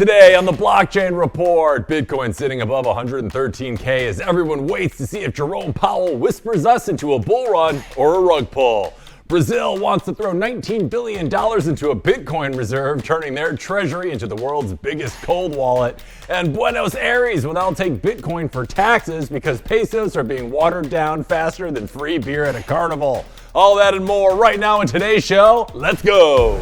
Today on the Blockchain Report, Bitcoin sitting above 113K as everyone waits to see if Jerome Powell whispers us into a bull run or a rug pull. Brazil wants to throw $19 billion into a Bitcoin reserve, turning their treasury into the world's biggest cold wallet. And Buenos Aires will now take Bitcoin for taxes because pesos are being watered down faster than free beer at a carnival. All that and more right now in today's show. Let's go!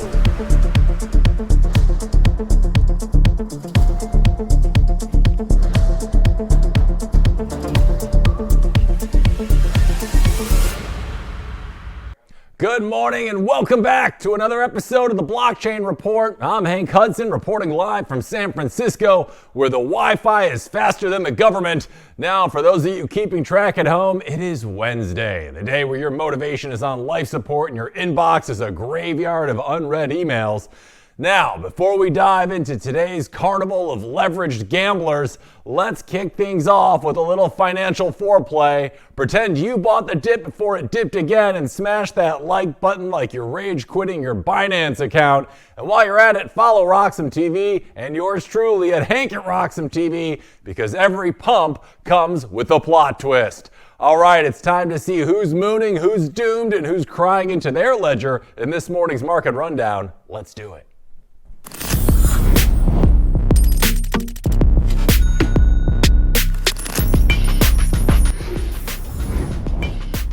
Good morning and welcome back to another episode of the Blockchain Report. I'm Hank Hudson reporting live from San Francisco, where the Wi-Fi is faster than the government. Now, for those of you keeping track at home, it is Wednesday, the day where your motivation is on life support and your inbox is a graveyard of unread emails. Now, before we dive into today's carnival of leveraged gamblers, let's kick things off with a little financial foreplay. Pretend you bought the dip before it dipped again and smash that like button like you're rage quitting your Binance account. And while you're at it, follow RoxomTV and yours truly at Hank at RoxomTV, because every pump comes with a plot twist. All right, it's time to see who's mooning, who's doomed, and who's crying into their ledger in this morning's market rundown. Let's do it.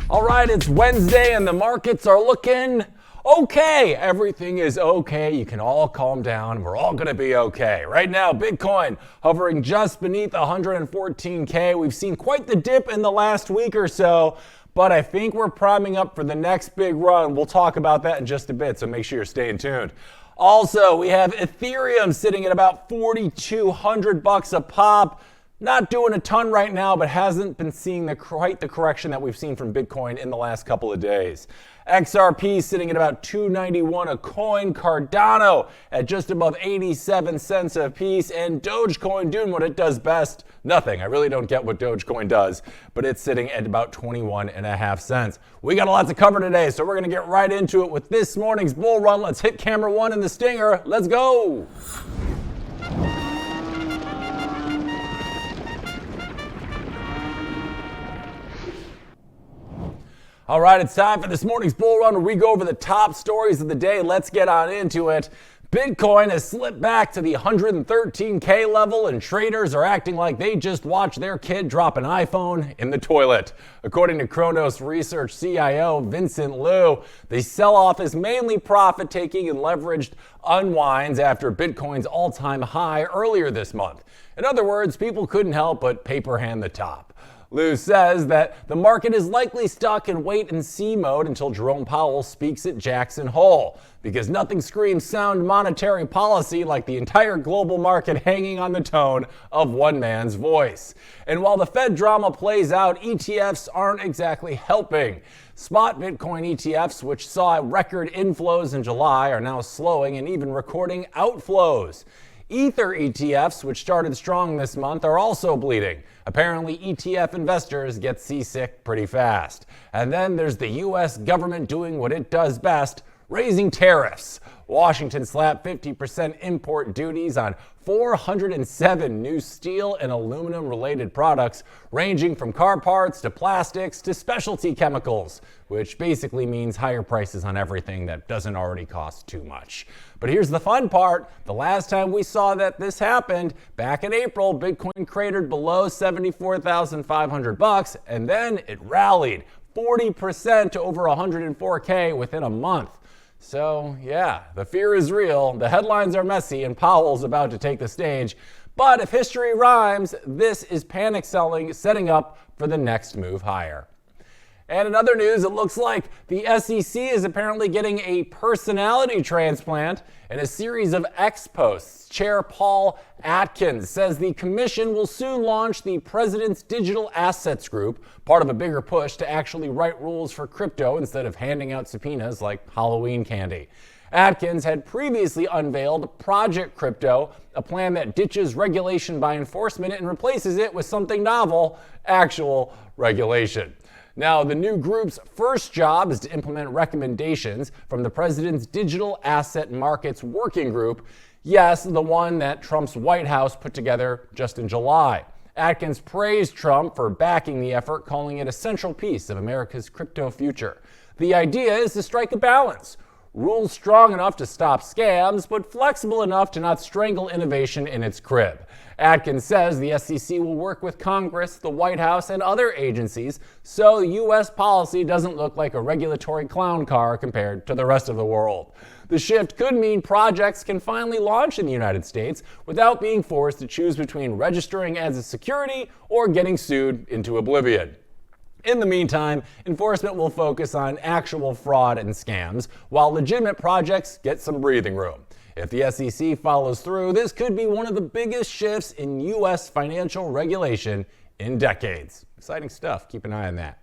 All right, it's Wednesday and the markets are looking okay. Everything is okay. You can all calm down. We're all going to be okay. Right now, Bitcoin hovering just beneath 114K. We've seen quite the dip in the last week or so, but I think we're priming up for the next big run. We'll talk about that in just a bit, so make sure you're staying tuned. Also, we have Ethereum sitting at about $4,200 a pop. Not doing a ton right now, but hasn't been seeing quite the correction that we've seen from Bitcoin in the last couple of days. XRP sitting at about $2.91 a coin. Cardano at just above 87 cents a piece. And Dogecoin doing what it does best. Nothing. I really don't get what Dogecoin does, but it's sitting at about 21.5 cents. We got a lot to cover today, so we're going to get right into it with this morning's bull run. Let's hit camera one in the stinger. Let's go! All right, it's time for this morning's bull run where we go over the top stories of the day. Let's get on into it. Bitcoin has slipped back to the 113K level, and traders are acting like they just watched their kid drop an iPhone in the toilet. According to Kronos Research CIO Vincent Liu, the sell-off is mainly profit-taking and leveraged unwinds after Bitcoin's all-time high earlier this month. In other words, people couldn't help but paper hand the top. Liu says that the market is likely stuck in wait-and-see mode until Jerome Powell speaks at Jackson Hole, because nothing screams sound monetary policy like the entire global market hanging on the tone of one man's voice. And while the Fed drama plays out, ETFs aren't exactly helping. Spot Bitcoin ETFs, which saw record inflows in July, are now slowing and even recording outflows. Ether ETFs, which started strong this month, are also bleeding. Apparently, ETF investors get seasick pretty fast. And then there's the U.S. government doing what it does best, raising tariffs. Washington slapped 50% import duties on 407 new steel and aluminum-related products, ranging from car parts to plastics to specialty chemicals, which basically means higher prices on everything that doesn't already cost too much. But here's the fun part. The last time we saw that this happened, back in April, Bitcoin cratered below $74,500, and then it rallied 40% to over 104K within a month. So, yeah, the fear is real, the headlines are messy, and Powell's about to take the stage. But if history rhymes, this is panic selling, setting up for the next move higher. And in other news, it looks like the SEC is apparently getting a personality transplant. In a series of X posts, Chair Paul Atkins says the commission will soon launch the President's Digital Assets Group, part of a bigger push to actually write rules for crypto instead of handing out subpoenas like Halloween candy. Atkins had previously unveiled Project Crypto, a plan that ditches regulation by enforcement and replaces it with something novel, actual regulation. Now, the new group's first job is to implement recommendations from the president's Digital Asset Markets Working Group. Yes, the one that Trump's White House put together just in July. Atkins praised Trump for backing the effort, calling it a central piece of America's crypto future. The idea is to strike a balance. Rules strong enough to stop scams, but flexible enough to not strangle innovation in its crib. Atkins says the SEC will work with Congress, the White House, and other agencies so U.S. policy doesn't look like a regulatory clown car compared to the rest of the world. The shift could mean projects can finally launch in the United States without being forced to choose between registering as a security or getting sued into oblivion. In the meantime, enforcement will focus on actual fraud and scams, while legitimate projects get some breathing room. If the SEC follows through, this could be one of the biggest shifts in U.S. financial regulation in decades. Exciting stuff. Keep an eye on that.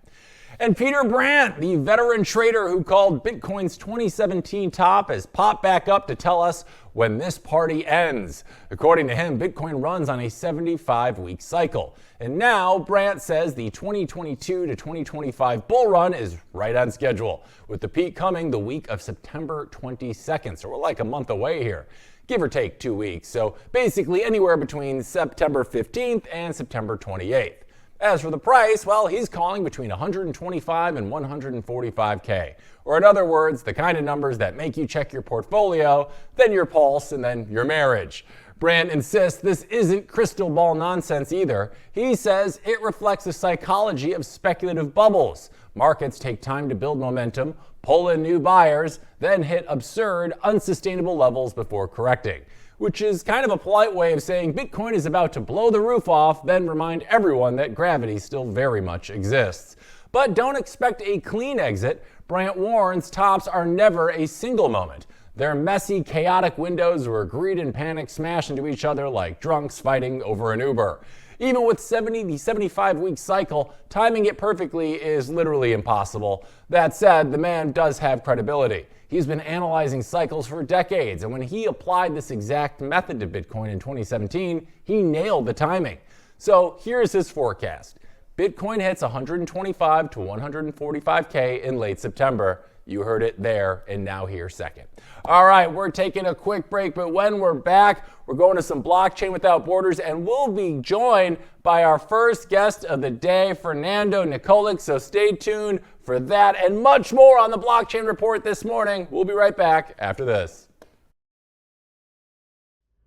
And Peter Brandt, the veteran trader who called Bitcoin's 2017 top, has popped back up to tell us when this party ends. According to him, Bitcoin runs on a 75-week cycle. And now Brandt says the 2022 to 2025 bull run is right on schedule, with the peak coming the week of September 22nd. So we're like a month away here, give or take 2 weeks. So basically anywhere between September 15th and September 28th. As for the price, well, he's calling between 125 and 145K. Or in other words, the kind of numbers that make you check your portfolio, then your pulse, and then your marriage. Brandt insists this isn't crystal ball nonsense either. He says it reflects the psychology of speculative bubbles. Markets take time to build momentum, pull in new buyers, then hit absurd, unsustainable levels before correcting. Which is kind of a polite way of saying Bitcoin is about to blow the roof off, then remind everyone that gravity still very much exists. But don't expect a clean exit. Brandt warns tops are never a single moment. They're messy, chaotic windows where greed and panic smash into each other like drunks fighting over an Uber. Even with the 75-week cycle, timing it perfectly is literally impossible. That said, the man does have credibility. He's been analyzing cycles for decades, and when he applied this exact method to Bitcoin in 2017, he nailed the timing. So here's his forecast. Bitcoin hits 125 to 145K in late September. You heard it there and now here second. All right, we're taking a quick break, but when we're back, we're going to some Blockchain Without Borders, and we'll be joined by our first guest of the day, Fernando Nikolic. So stay tuned for that and much more on the Blockchain Report this morning. We'll be right back after this.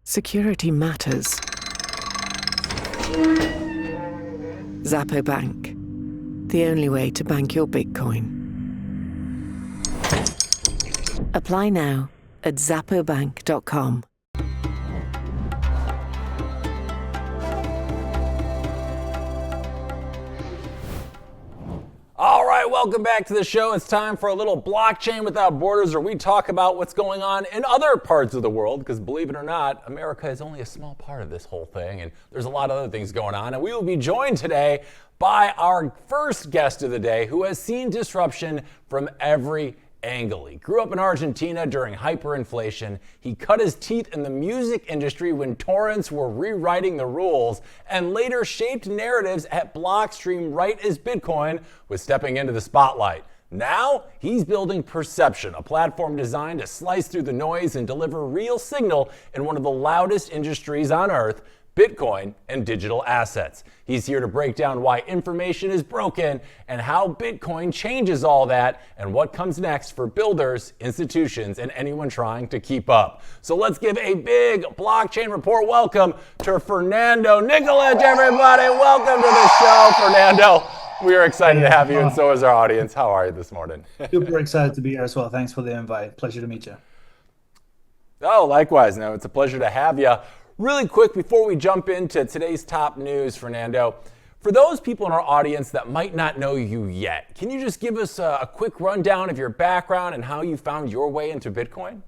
Security matters. Zappo Bank, the only way to bank your Bitcoin. Apply now at zappobank.com. All right, welcome back to the show. It's time for a little Blockchain Without Borders, where we talk about what's going on in other parts of the world, because believe it or not, America is only a small part of this whole thing, and there's a lot of other things going on. And we will be joined today by our first guest of the day, who has seen disruption from every angle. He grew up in Argentina during hyperinflation. He cut his teeth in the music industry when torrents were rewriting the rules, and later shaped narratives at Blockstream right as Bitcoin was stepping into the spotlight. Now, he's building Perception, a platform designed to slice through the noise and deliver real signal in one of the loudest industries on earth, Bitcoin and digital assets. He's here to break down why information is broken and how Bitcoin changes all that and what comes next for builders, institutions, and anyone trying to keep up. So let's give a big Blockchain Report welcome to Fernando Nikolic, everybody. Welcome to the show, Fernando. We are excited to have you, and so is our audience. How are you this morning? Super excited to be here as well. Thanks for the invite. Pleasure to meet you. Oh, likewise. No, it's a pleasure to have you. Really quick, before we jump into today's top news, Fernando, for those people in our audience that might not know you yet, can you just give us a quick rundown of your background and how you found your way into Bitcoin?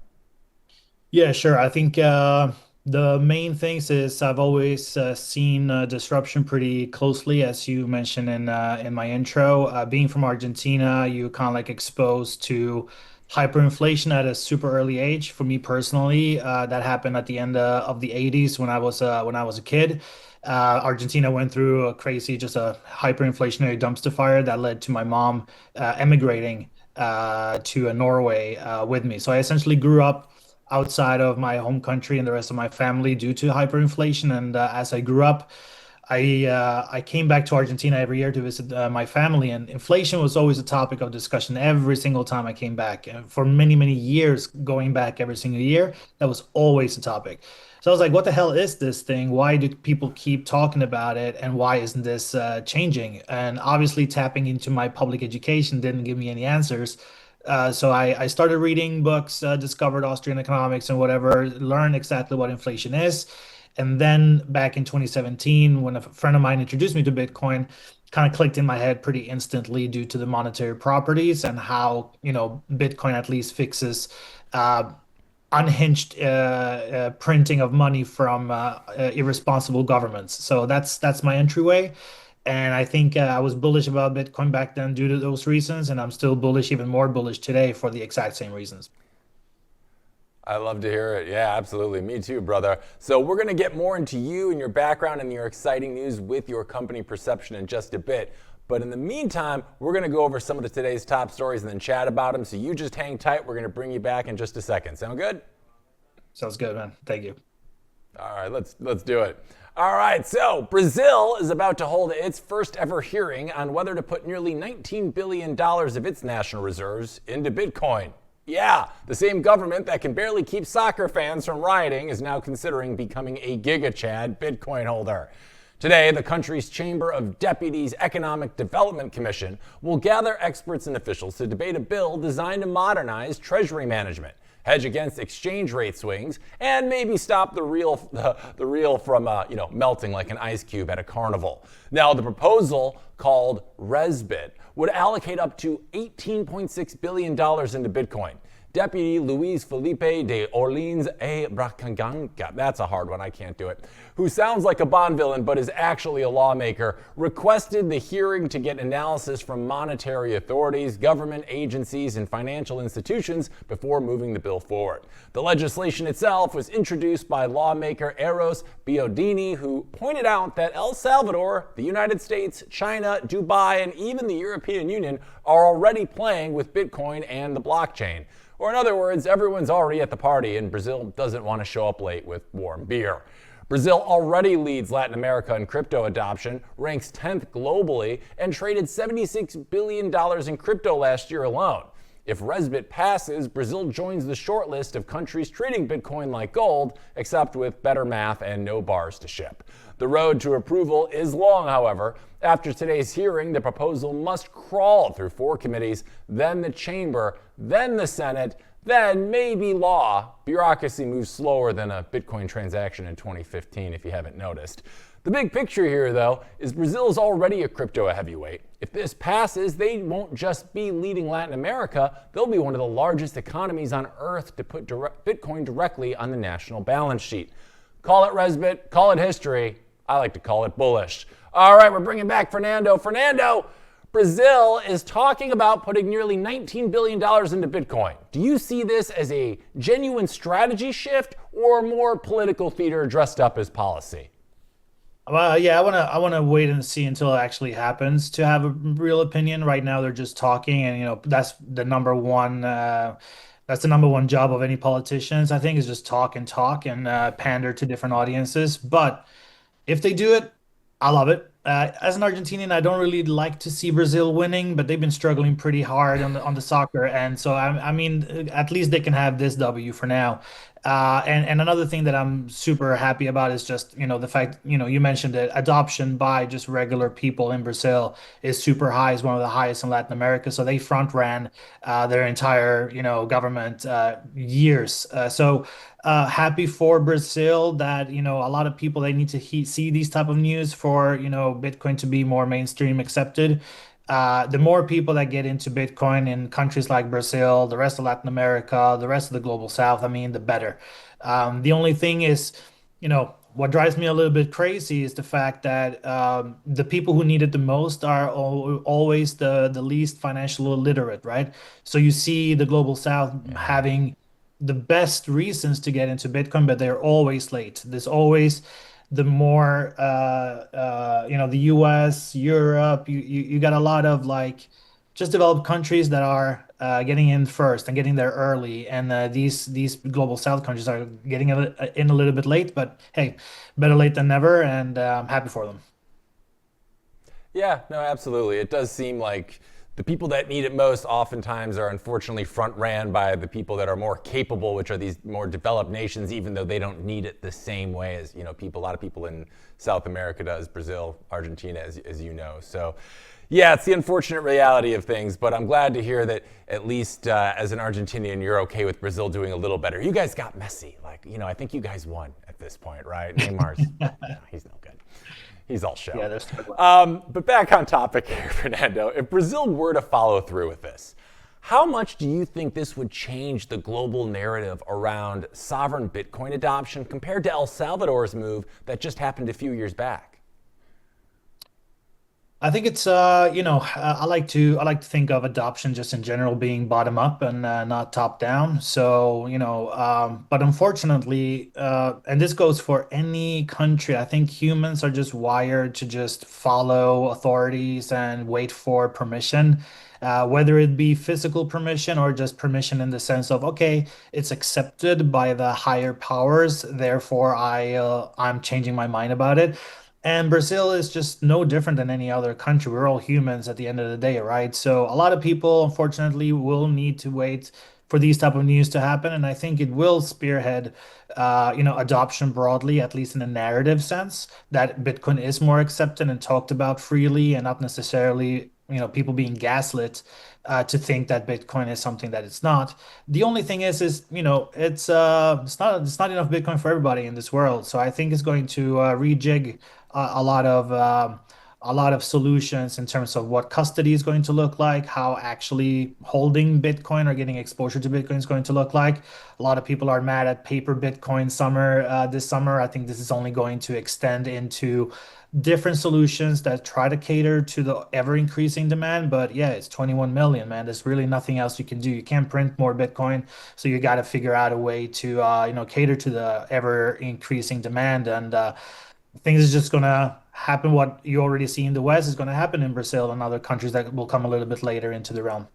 Yeah, sure. I think the main things is I've always seen disruption pretty closely, as you mentioned in my intro. Being from Argentina, you kind of like exposed to hyperinflation at a super early age. For me personally, that happened at the end of the 80s when I was a kid. Argentina went through just a hyperinflationary dumpster fire that led to my mom emigrating to Norway with me. So I essentially grew up outside of my home country and the rest of my family due to hyperinflation. And as I grew up, I came back to Argentina every year to visit my family, and inflation was always a topic of discussion every single time I came back. And for many, many years, going back every single year, that was always a topic. So I was like, what the hell is this thing? Why do people keep talking about it? And why isn't this changing? And obviously, tapping into my public education didn't give me any answers. So I started reading books, discovered Austrian economics and whatever, learned exactly what inflation is. And then back in 2017, when a friend of mine introduced me to Bitcoin, kind of clicked in my head pretty instantly due to the monetary properties and how, Bitcoin at least fixes uh, unhinged printing of money from irresponsible governments. So that's my entryway. And I think I was bullish about Bitcoin back then due to those reasons, and I'm still bullish, even more bullish today for the exact same reasons. I love to hear it. Yeah, absolutely. Me too, brother. So we're going to get more into you and your background and your exciting news with your company Perception in just a bit. But in the meantime, we're going to go over some of today's top stories and then chat about them. So you just hang tight. We're going to bring you back in just a second. Sound good? Sounds good, man. Thank you. All right, let's do it. All right, so Brazil is about to hold its first ever hearing on whether to put nearly $19 billion of its national reserves into Bitcoin. Yeah, the same government that can barely keep soccer fans from rioting is now considering becoming a Giga Chad Bitcoin holder. Today, the country's Chamber of Deputies Economic Development Commission will gather experts and officials to debate a bill designed to modernize treasury management, hedge against exchange rate swings, and maybe stop the real from melting like an ice cube at a carnival. Now, the proposal, called RESBit, would allocate up to $18.6 billion into Bitcoin. Deputy Luis Felipe de Orleans a Braganca, that's a hard one, I can't do it, who sounds like a Bond villain but is actually a lawmaker, requested the hearing to get analysis from monetary authorities, government agencies, and financial institutions before moving the bill forward. The legislation itself was introduced by lawmaker Eros Biodini, who pointed out that El Salvador, the United States, China, Dubai, and even the European Union are already playing with Bitcoin and the blockchain. Or in other words, everyone's already at the party and Brazil doesn't want to show up late with warm beer. Brazil already leads Latin America in crypto adoption, ranks 10th globally, and traded $76 billion in crypto last year alone. If RESBit passes, Brazil joins the short list of countries treating Bitcoin like gold, except with better math and no bars to ship. The road to approval is long, however. After today's hearing, the proposal must crawl through 4 committees, then the chamber, then the Senate, then maybe law. Bureaucracy moves slower than a Bitcoin transaction in 2015, if you haven't noticed. The big picture here, though, is Brazil is already a crypto heavyweight. If this passes, they won't just be leading Latin America, they'll be one of the largest economies on earth to put Bitcoin directly on the national balance sheet. Call it RESBit, call it history. I like to call it bullish. All right, we're bringing back Fernando. Fernando, Brazil is talking about putting nearly $19 billion into Bitcoin. Do you see this as a genuine strategy shift or more political theater dressed up as policy? Yeah, I wanna wait and see until it actually happens to have a real opinion. Right now, they're just talking, and that's the number one job of any politicians. I think is just talk and talk and pander to different audiences. But if they do it, I love it. As an Argentinian, I don't really like to see Brazil winning, but they've been struggling pretty hard on the soccer, and so I mean, at least they can have this W for now. And another thing that I'm super happy about is just the fact you mentioned it, adoption by just regular people in Brazil is super high, is one of the highest in Latin America. So they front ran their entire government years. So happy for Brazil that a lot of people, they need to see these type of news for Bitcoin to be more mainstream accepted. The more people that get into Bitcoin in countries like Brazil, the rest of Latin America, the rest of the global South, I mean, the better. The only thing is, what drives me a little bit crazy is the fact that the people who need it the most are always the least financially literate, right? So you see the global South having the best reasons to get into Bitcoin, but they're always late. There's always the more the US, Europe, you got a lot of like just developed countries that are getting in first and getting there early, and these global south countries are getting in a little bit late. But hey, better late than never, and I'm happy for them. Yeah, no, absolutely. It does seem like the people that need it most oftentimes are unfortunately front ran by the people that are more capable, which are these more developed nations, even though they don't need it the same way as, a lot of people in South America does, Brazil, Argentina, as you know. So yeah, it's the unfortunate reality of things, but I'm glad to hear that at least as an Argentinian, you're okay with Brazil doing a little better. You guys got Messi. I think you guys won at this point, right? Neymar's, he's no good. He's all show. Yeah, there's but back on topic here, Fernando. If Brazil were to follow through with this, how much do you think this would change the global narrative around sovereign Bitcoin adoption compared to El Salvador's move that just happened a few years back? I think it's I like to think of adoption just in general being bottom up and not top down. So but unfortunately, and this goes for any country, I think humans are just wired to just follow authorities and wait for permission, whether it be physical permission or just permission in the sense of, okay, it's accepted by the higher powers, therefore I'm changing my mind about it. And Brazil is just no different than any other country. We're all humans at the end of the day, right? So a lot of people, unfortunately, will need to wait for these type of news to happen, and I think it will spearhead, adoption broadly, at least in a narrative sense, that Bitcoin is more accepted and talked about freely, and not necessarily, people being gaslit to think that Bitcoin is something that it's not. The only thing is it's not enough Bitcoin for everybody in this world. So I think it's going to rejig a lot of solutions in terms of what custody is going to look like, how actually holding Bitcoin or getting exposure to Bitcoin is going to look like. A lot of people are mad at paper Bitcoin this summer. I think this is only going to extend into different solutions that try to cater to the ever increasing demand. But yeah, it's 21 million, man. There's really nothing else you can do. You can't print more Bitcoin, so you got to figure out a way to cater to the ever increasing demand. And things is just gonna happen. What you already see in the West is going to happen in Brazil and other countries that will come a little bit later into the realm.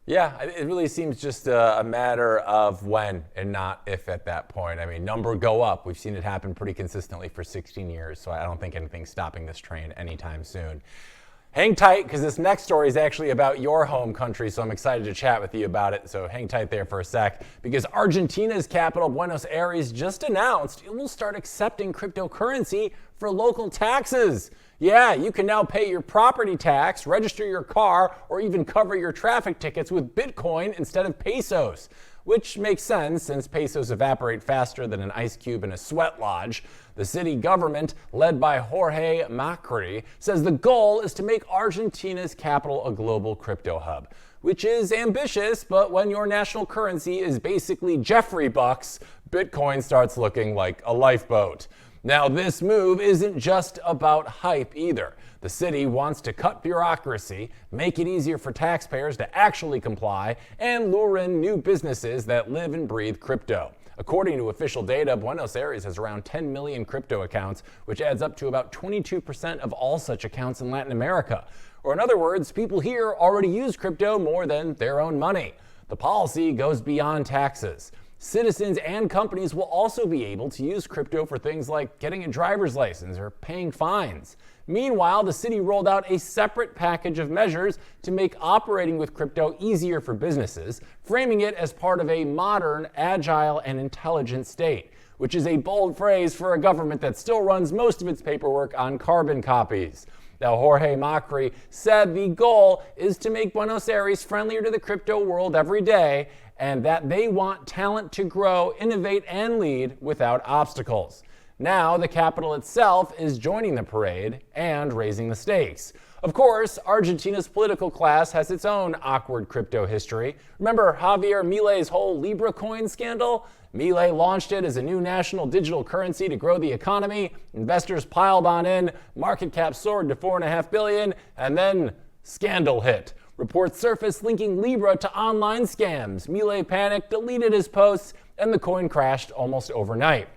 Yeah, it really seems just a matter of when and not if at that point. I mean, number go up. We've seen it happen pretty consistently for 16 years, so I don't think anything's stopping this train anytime soon. Hang tight, because this next story is actually about your home country, so I'm excited to chat with you about it. So hang tight there for a sec, because Argentina's capital, Buenos Aires, just announced it will start accepting cryptocurrency for local taxes. Yeah, you can now pay your property tax, register your car, or even cover your traffic tickets with Bitcoin instead of pesos, which makes sense since pesos evaporate faster than an ice cube in a sweat lodge. The city government, led by Jorge Macri, says the goal is to make Argentina's capital a global crypto hub, which is ambitious, but when your national currency is basically Jeffrey bucks, Bitcoin starts looking like a lifeboat. Now, this move isn't just about hype either. The city wants to cut bureaucracy, make it easier for taxpayers to actually comply, and lure in new businesses that live and breathe crypto. According to official data, Buenos Aires has around 10 million crypto accounts, which adds up to about 22% of all such accounts in Latin America. Or in other words, people here already use crypto more than their own money. The policy goes beyond taxes. Citizens and companies will also be able to use crypto for things like getting a driver's license or paying fines. Meanwhile, the city rolled out a separate package of measures to make operating with crypto easier for businesses, framing it as part of a modern, agile, and intelligent state, which is a bold phrase for a government that still runs most of its paperwork on carbon copies. Now, Jorge Macri said the goal is to make Buenos Aires friendlier to the crypto world every day, and that they want talent to grow, innovate, and lead without obstacles. Now, the capital itself is joining the parade and raising the stakes. Of course, Argentina's political class has its own awkward crypto history. Remember Javier Milei's whole Libra coin scandal? Milei launched it as a new national digital currency to grow the economy. Investors piled on in, market cap soared to $4.5 billion, and then scandal hit. Reports surfaced linking Libra to online scams. Milei panicked, deleted his posts, and the coin crashed almost overnight.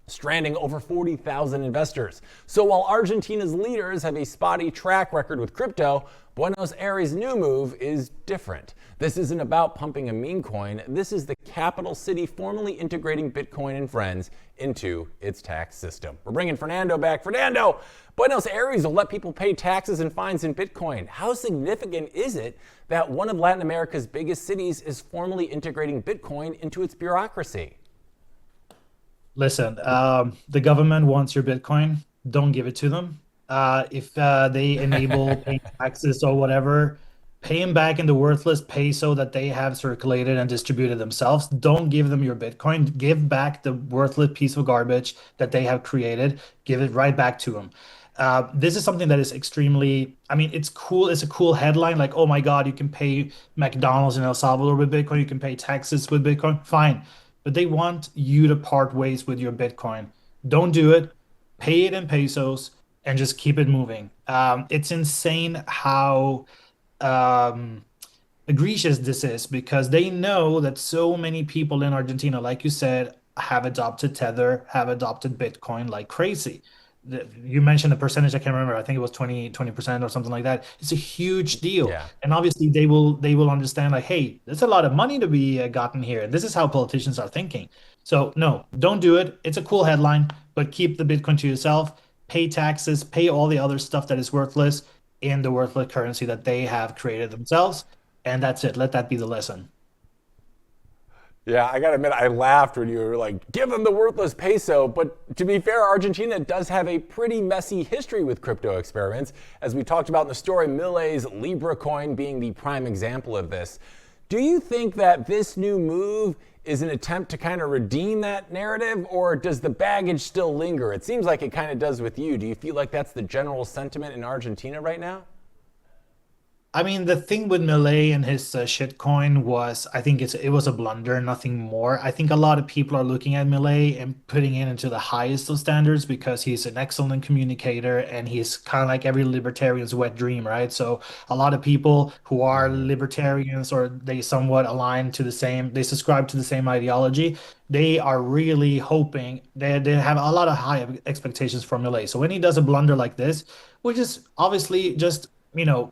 stranding over 40,000 investors. So while Argentina's leaders have a spotty track record with crypto, Buenos Aires' new move is different. This isn't about pumping a meme coin. This is the capital city formally integrating Bitcoin and friends into its tax system. We're bringing Fernando back. Fernando, Buenos Aires will let people pay taxes and fines in Bitcoin. How significant is it that one of Latin America's biggest cities is formally integrating Bitcoin into its bureaucracy? Listen, the government wants your Bitcoin. Don't give it to them. If they enable paying taxes or whatever, pay them back in the worthless peso that they have circulated and distributed themselves. Don't give them your Bitcoin. Give back the worthless piece of garbage that they have created. Give it right back to them. This is something that is extremely, I mean, it's cool. It's a cool headline. Like, oh my God, you can pay McDonald's in El Salvador with Bitcoin. You can pay taxes with Bitcoin. Fine. But they want you to part ways with your Bitcoin. Don't do it. Pay it in pesos and just keep it moving. It's insane how egregious this is because they know that so many people in Argentina, like you said, have adopted Tether, have adopted Bitcoin like crazy. You mentioned a percentage, I can't remember. I think it was 20% or something like that. It's a huge deal. Yeah. And obviously they will understand like, hey, there's a lot of money to be gotten here. And this is how politicians are thinking. So no, don't do it. It's a cool headline, but keep the Bitcoin to yourself. Pay taxes, pay all the other stuff that is worthless in the worthless currency that they have created themselves. And that's it. Let that be the lesson. Yeah, I gotta admit, I laughed when you were like, give them the worthless peso. But to be fair, Argentina does have a pretty messy history with crypto experiments. As we talked about in the story, Milei's Libra coin being the prime example of this. Do you think that this new move is an attempt to kind of redeem that narrative, or does the baggage still linger? It seems like it kind of does with you. Do you feel like that's the general sentiment in Argentina right now? I mean, the thing with Milei and his shitcoin was, I think it was a blunder, nothing more. I think a lot of people are looking at Milei and putting it into the highest of standards because he's an excellent communicator and he's kind of like every libertarian's wet dream, right? So a lot of people who are libertarians or they somewhat align to the same, they subscribe to the same ideology. They are really hoping they have a lot of high expectations from Milei. So when he does a blunder like this, which is obviously just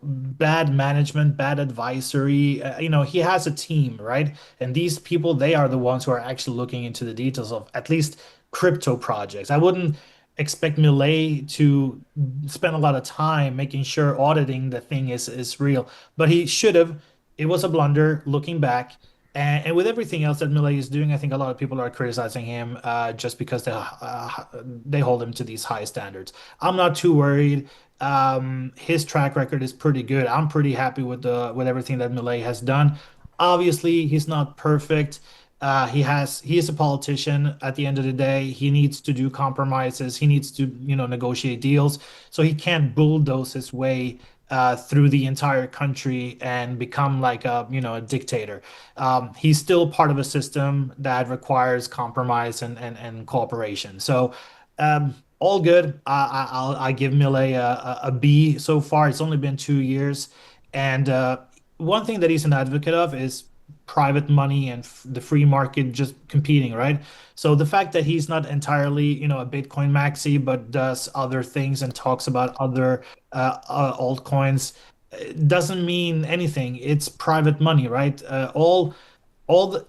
bad management, bad advisory. He has a team, right? And these people, they are the ones who are actually looking into the details of at least crypto projects. I wouldn't expect Milei to spend a lot of time making sure auditing the thing is real, but he should have. It was a blunder looking back. And with everything else that Milei is doing, I think a lot of people are criticizing him just because they hold him to these high standards. I'm not too worried. His track record is pretty good. I'm pretty happy with everything that Milei has done. Obviously, he's not perfect. He is a politician at the end of the day. He needs to do compromises. He needs to, negotiate deals. So he can't bulldoze his way through the entire country and become like a dictator. He's still part of a system that requires compromise and cooperation. So all good. I give Milei a B so far. It's only been 2 years, and one thing that he's an advocate of is private money and the free market just competing, right? So the fact that he's not entirely, a Bitcoin maxi, but does other things and talks about other altcoins doesn't mean anything. It's private money, right?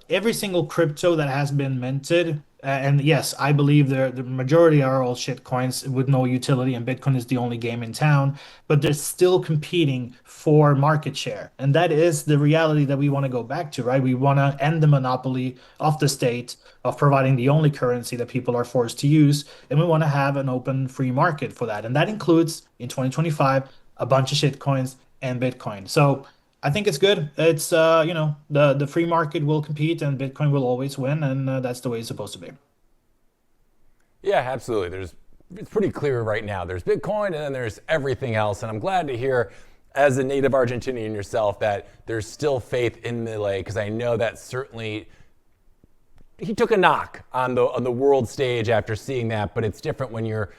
Every single crypto that has been minted, and yes, I believe the majority are all shit coins with no utility, and Bitcoin is the only game in town, but they're still competing for market share. And that is the reality that we want to go back to, right? We want to end the monopoly of the state of providing the only currency that people are forced to use, and we want to have an open free market for that. And that includes, in 2025, a bunch of shit coins and Bitcoin. So I think it's good. It's the free market will compete and Bitcoin will always win, and that's the way it's supposed to be. Yeah, absolutely. It's pretty clear right now. There's Bitcoin and then there's everything else, and I'm glad to hear, as a native Argentinian yourself, that there's still faith in Milei, because I know that certainly he took a knock on the world stage after seeing that, but it's different when you're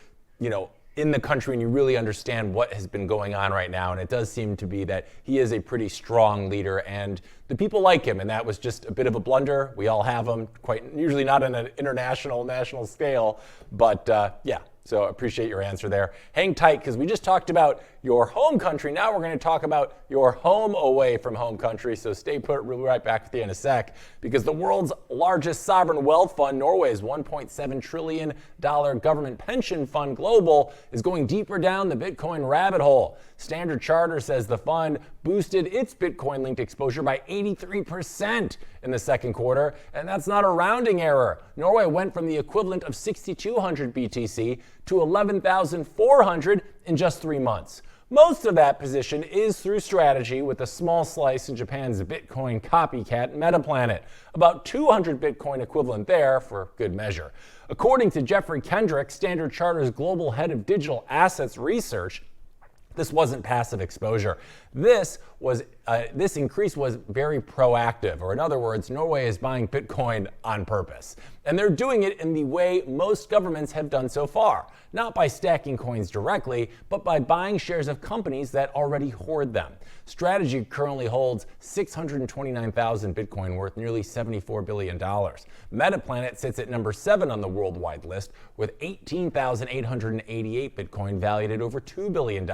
in the country and you really understand what has been going on right now. And it does seem to be that he is a pretty strong leader and the people like him. And that was just a bit of a blunder. We all have them, usually not on an national scale, but yeah. So appreciate your answer there. Hang tight because we just talked about your home country. Now we're going to talk about your home away from home country. So stay put. We'll be right back with you in a sec because the world's largest sovereign wealth fund, Norway's $1.7 trillion government pension fund global, is going deeper down the Bitcoin rabbit hole. Standard Chartered says the fund boosted its Bitcoin-linked exposure by 83% in the second quarter, and that's not a rounding error. Norway went from the equivalent of 6,200 BTC to 11,400 in just 3 months. Most of that position is through strategy with a small slice in Japan's Bitcoin copycat Metaplanet, about 200 Bitcoin equivalent there for good measure. According to Jeffrey Kendrick, Standard Chartered's global head of digital assets research, this wasn't passive exposure. This increase was very proactive, or in other words, Norway is buying Bitcoin on purpose. And they're doing it in the way most governments have done so far, not by stacking coins directly, but by buying shares of companies that already hoard them. Strategy currently holds 629,000 Bitcoin worth nearly $74 billion. Metaplanet sits at number 7 on the worldwide list with 18,888 Bitcoin valued at over $2 billion.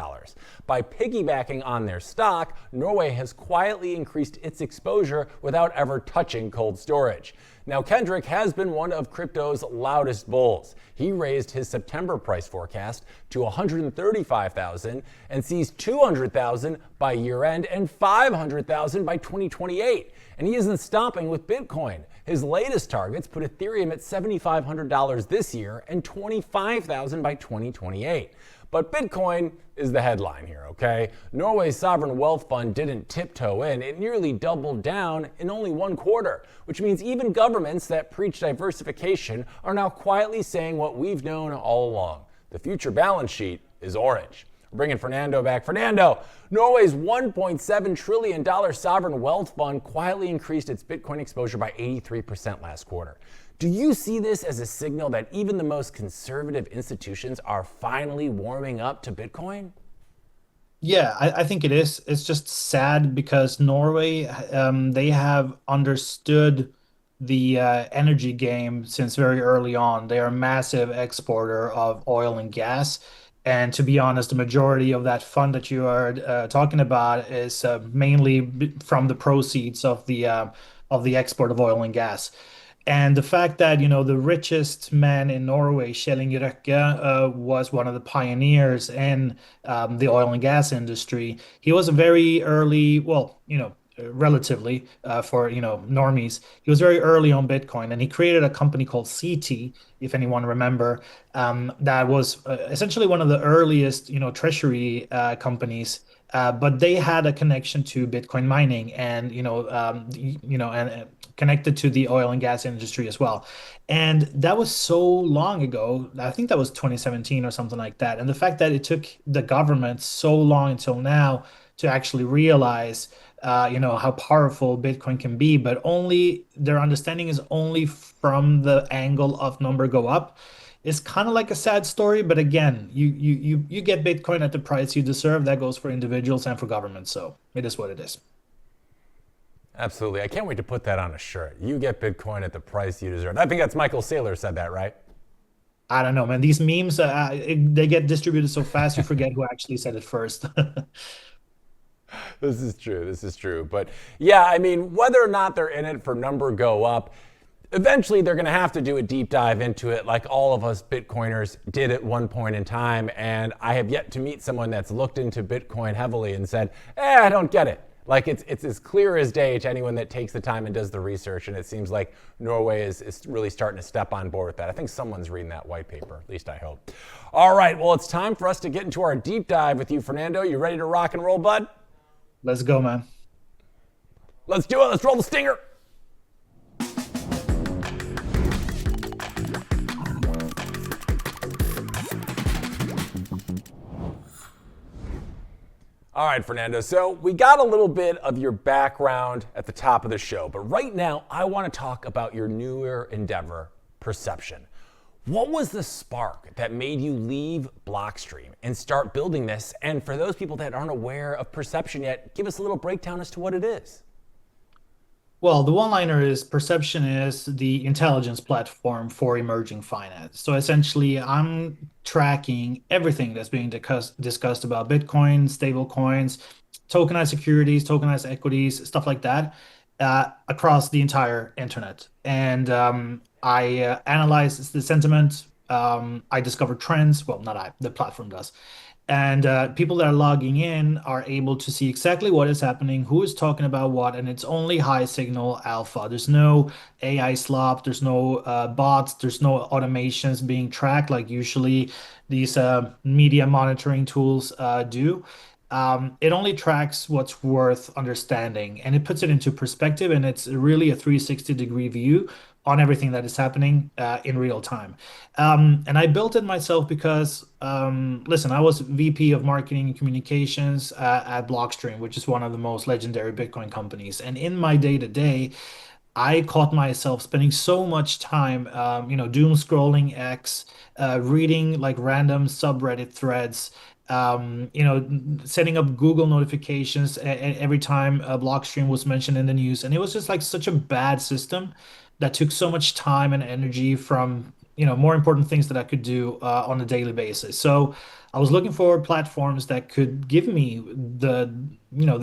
By piggybacking on their stock, Norway has quietly increased its exposure without ever touching cold storage. Now, Kendrick has been one of crypto's loudest bulls. He raised his September price forecast to 135,000 and sees 200,000 by year-end and 500,000 by 2028. And he isn't stopping with Bitcoin. His latest targets put Ethereum at $7,500 this year and 25,000 by 2028. But Bitcoin is the headline here, okay? Norway's sovereign wealth fund didn't tiptoe in. It nearly doubled down in only 1 quarter, which means even governments that preach diversification are now quietly saying what we've known all along. The future balance sheet is orange. We're bringing Fernando back. Fernando, Norway's $1.7 trillion sovereign wealth fund quietly increased its Bitcoin exposure by 83% last quarter. Do you see this as a signal that even the most conservative institutions are finally warming up to Bitcoin? Yeah, I think it is. It's just sad because Norway, they have understood the energy game since very early on. They are a massive exporter of oil and gas. And to be honest, the majority of that fund that you are talking about is mainly from the proceeds of the export of oil and gas. And the fact that, the richest man in Norway, Kjell Inge Røkke, was one of the pioneers in the oil and gas industry. He was a very early, relatively for, normies. He was very early on Bitcoin, and he created a company called CT, if anyone remember, that was essentially one of the earliest, treasury companies. But they had a connection to Bitcoin mining and, and connected to the oil and gas industry as well. And that was so long ago. I think that was 2017 or something like that. And the fact that it took the government so long until now to actually realize, how powerful Bitcoin can be, but only their understanding is only from the angle of number go up. It's kind of like a sad story, but again, you get Bitcoin at the price you deserve. That goes for individuals and for governments. So it is what it is. Absolutely. I can't wait to put that on a shirt. You get Bitcoin at the price you deserve. I think that's Michael Saylor said that, right? I don't know, man. These memes, they get distributed so fast you forget who actually said it first. This is true. But yeah, I mean, whether or not they're in it for number go up, eventually they're going to have to do a deep dive into it like all of us Bitcoiners did at one point in time. And I have yet to meet someone that's looked into Bitcoin heavily and said, I don't get it. Like it's as clear as day to anyone that takes the time and does the research. And it seems like Norway is really starting to step on board with that. I think someone's reading that white paper, at least I hope. All right, well, it's time for us to get into our deep dive with you, Fernando. You ready to rock and roll, bud? Let's go, man. Let's do it. Let's roll the stinger. All right, Fernando. So we got a little bit of your background at the top of the show, but right now I want to talk about your newer endeavor, Perception. What was the spark that made you leave Blockstream and start building this? And for those people that aren't aware of Perception yet, give us a little breakdown as to what it is. Well, the one-liner is Perception is the intelligence platform for emerging finance. So essentially, I'm tracking everything that's being discussed about Bitcoin, stable coins, tokenized securities, tokenized equities, stuff like that, across the entire internet. And I analyze the sentiment. I discover trends. Well, not I, the platform does. And people that are logging in are able to see exactly what is happening, who is talking about what, and it's only high signal alpha. There's no AI slop, there's no bots, there's no automations being tracked like usually these media monitoring tools do. It only tracks what's worth understanding and it puts it into perspective, and it's really a 360-degree view on everything that is happening in real time. And I built it myself because, listen, I was VP of Marketing and Communications at Blockstream, which is one of the most legendary Bitcoin companies. And in my day to day, I caught myself spending so much time, doom scrolling X, reading like random subreddit threads, setting up Google notifications every time a Blockstream was mentioned in the news. And it was just like such a bad system that took so much time and energy from, more important things that I could do on a daily basis. So I was looking for platforms that could give me the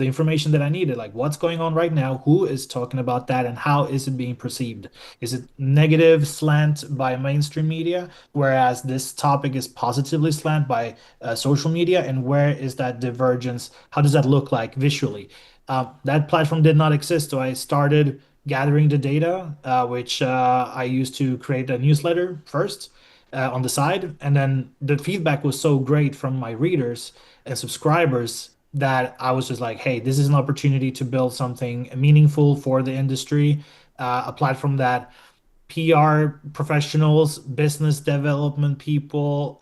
information that I needed, like what's going on right now, who is talking about that, and how is it being perceived? Is it negative slant by mainstream media, whereas this topic is positively slant by social media? And where is that divergence? How does that look like visually? That platform did not exist, so I started gathering the data, which I used to create a newsletter first on the side. And then the feedback was so great from my readers and subscribers that I was just like, hey, this is an opportunity to build something meaningful for the industry, a platform that PR professionals, business development people,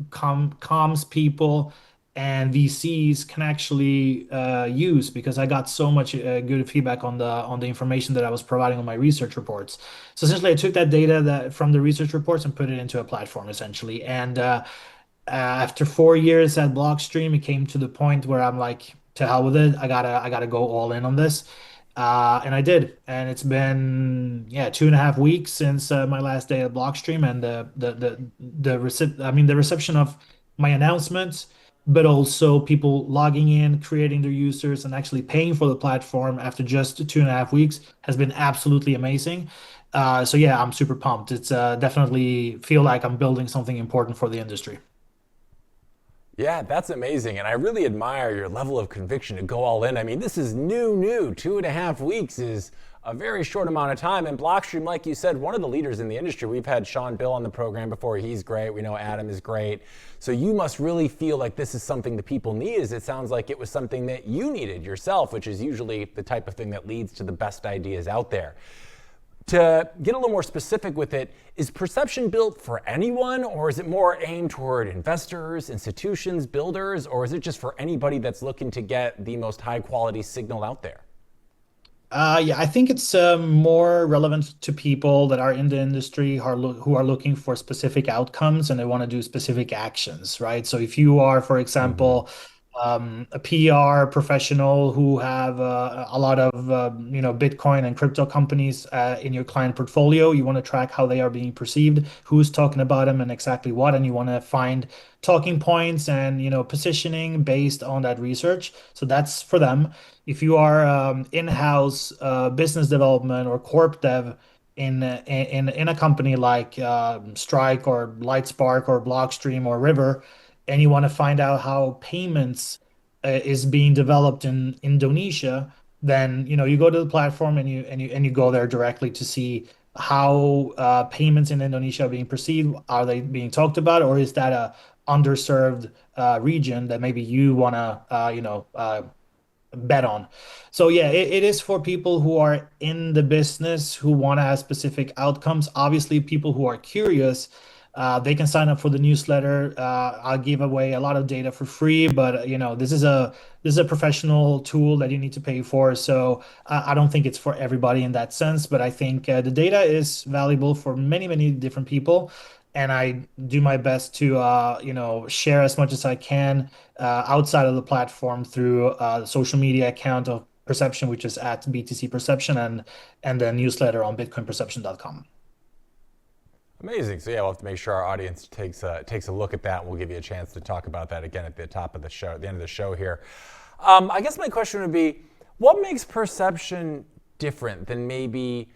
comms people, and VCs can actually use, because I got so much good feedback on the information that I was providing on my research reports. So essentially, I took that data that from the research reports and put it into a platform essentially. And after 4 years at Blockstream, it came to the point where I'm like, to hell with it. I gotta go all in on this. And I did. And it's been, yeah, 2.5 weeks since my last day at Blockstream, and the reception of my announcements, but also people logging in, creating their users, and actually paying for the platform after just 2.5 weeks has been absolutely amazing. So yeah, I'm super pumped. It's definitely feel like I'm building something important for the industry. Yeah, that's amazing. And I really admire your level of conviction to go all in. I mean, this is new. 2.5 weeks is a very short amount of time. And Blockstream, like you said, one of the leaders in the industry. We've had Sean Bill on the program before. He's great. We know Adam is great. So you must really feel like this is something that people need, as it sounds like it was something that you needed yourself, which is usually the type of thing that leads to the best ideas out there. To get a little more specific with it, is Perception built for anyone, or is it more aimed toward investors, institutions, builders, or is it just for anybody that's looking to get the most high quality signal out there? Yeah, I think it's more relevant to people that are in the industry who are looking for specific outcomes and they want to do specific actions, right? So if you are, for example, a PR professional who have a lot of Bitcoin and crypto companies in your client portfolio, you want to track how they are being perceived, who's talking about them, and exactly what, and you want to find talking points and positioning based on that research. So that's for them. If you are in-house business development or corp dev in a company like Strike or Lightspark or Blockstream or River, and you want to find out how payments is being developed in Indonesia, then you go to the platform and you go there directly to see how payments in Indonesia are being perceived. Are they being talked about, or is that a underserved region that maybe you want to bet on? So yeah, it is for people who are in the business who want to have specific outcomes. Obviously, people who are curious, They can sign up for the newsletter. I'll give away a lot of data for free, but this is a professional tool that you need to pay for. So I don't think it's for everybody in that sense, but I think the data is valuable for many, many different people. And I do my best to share as much as I can outside of the platform through the social media account of Perception, which is at BTC Perception, and the newsletter on bitcoinperception.com. Amazing. So yeah, we'll have to make sure our audience takes a look at that. And we'll give you a chance to talk about that again at the top of the show, at the end of the show here. I guess my question would be, what makes Perception different than maybe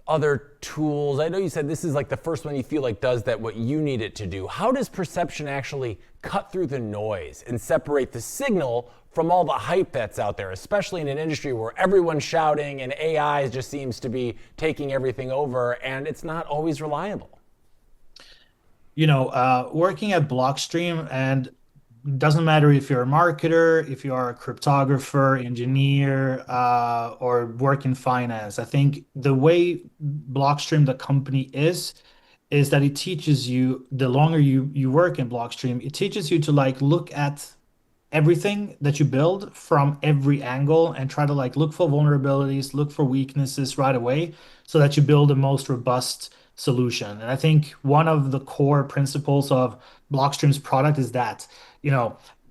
other tools? I know you said this is like the first one you feel like does that what you need it to do. How does Perception actually cut through the noise and separate the signal from all the hype that's out there, especially in an industry where everyone's shouting and AI just seems to be taking everything over and it's not always reliable? Working at Blockstream, and doesn't matter if you're a marketer, if you are a cryptographer, engineer, or work in finance. I think the way Blockstream, the company, is that it teaches you, the longer you work in Blockstream, it teaches you to like look at everything that you build from every angle and try to like look for vulnerabilities, look for weaknesses right away so that you build the most robust solution. And I think one of the core principles of Blockstream's product is that,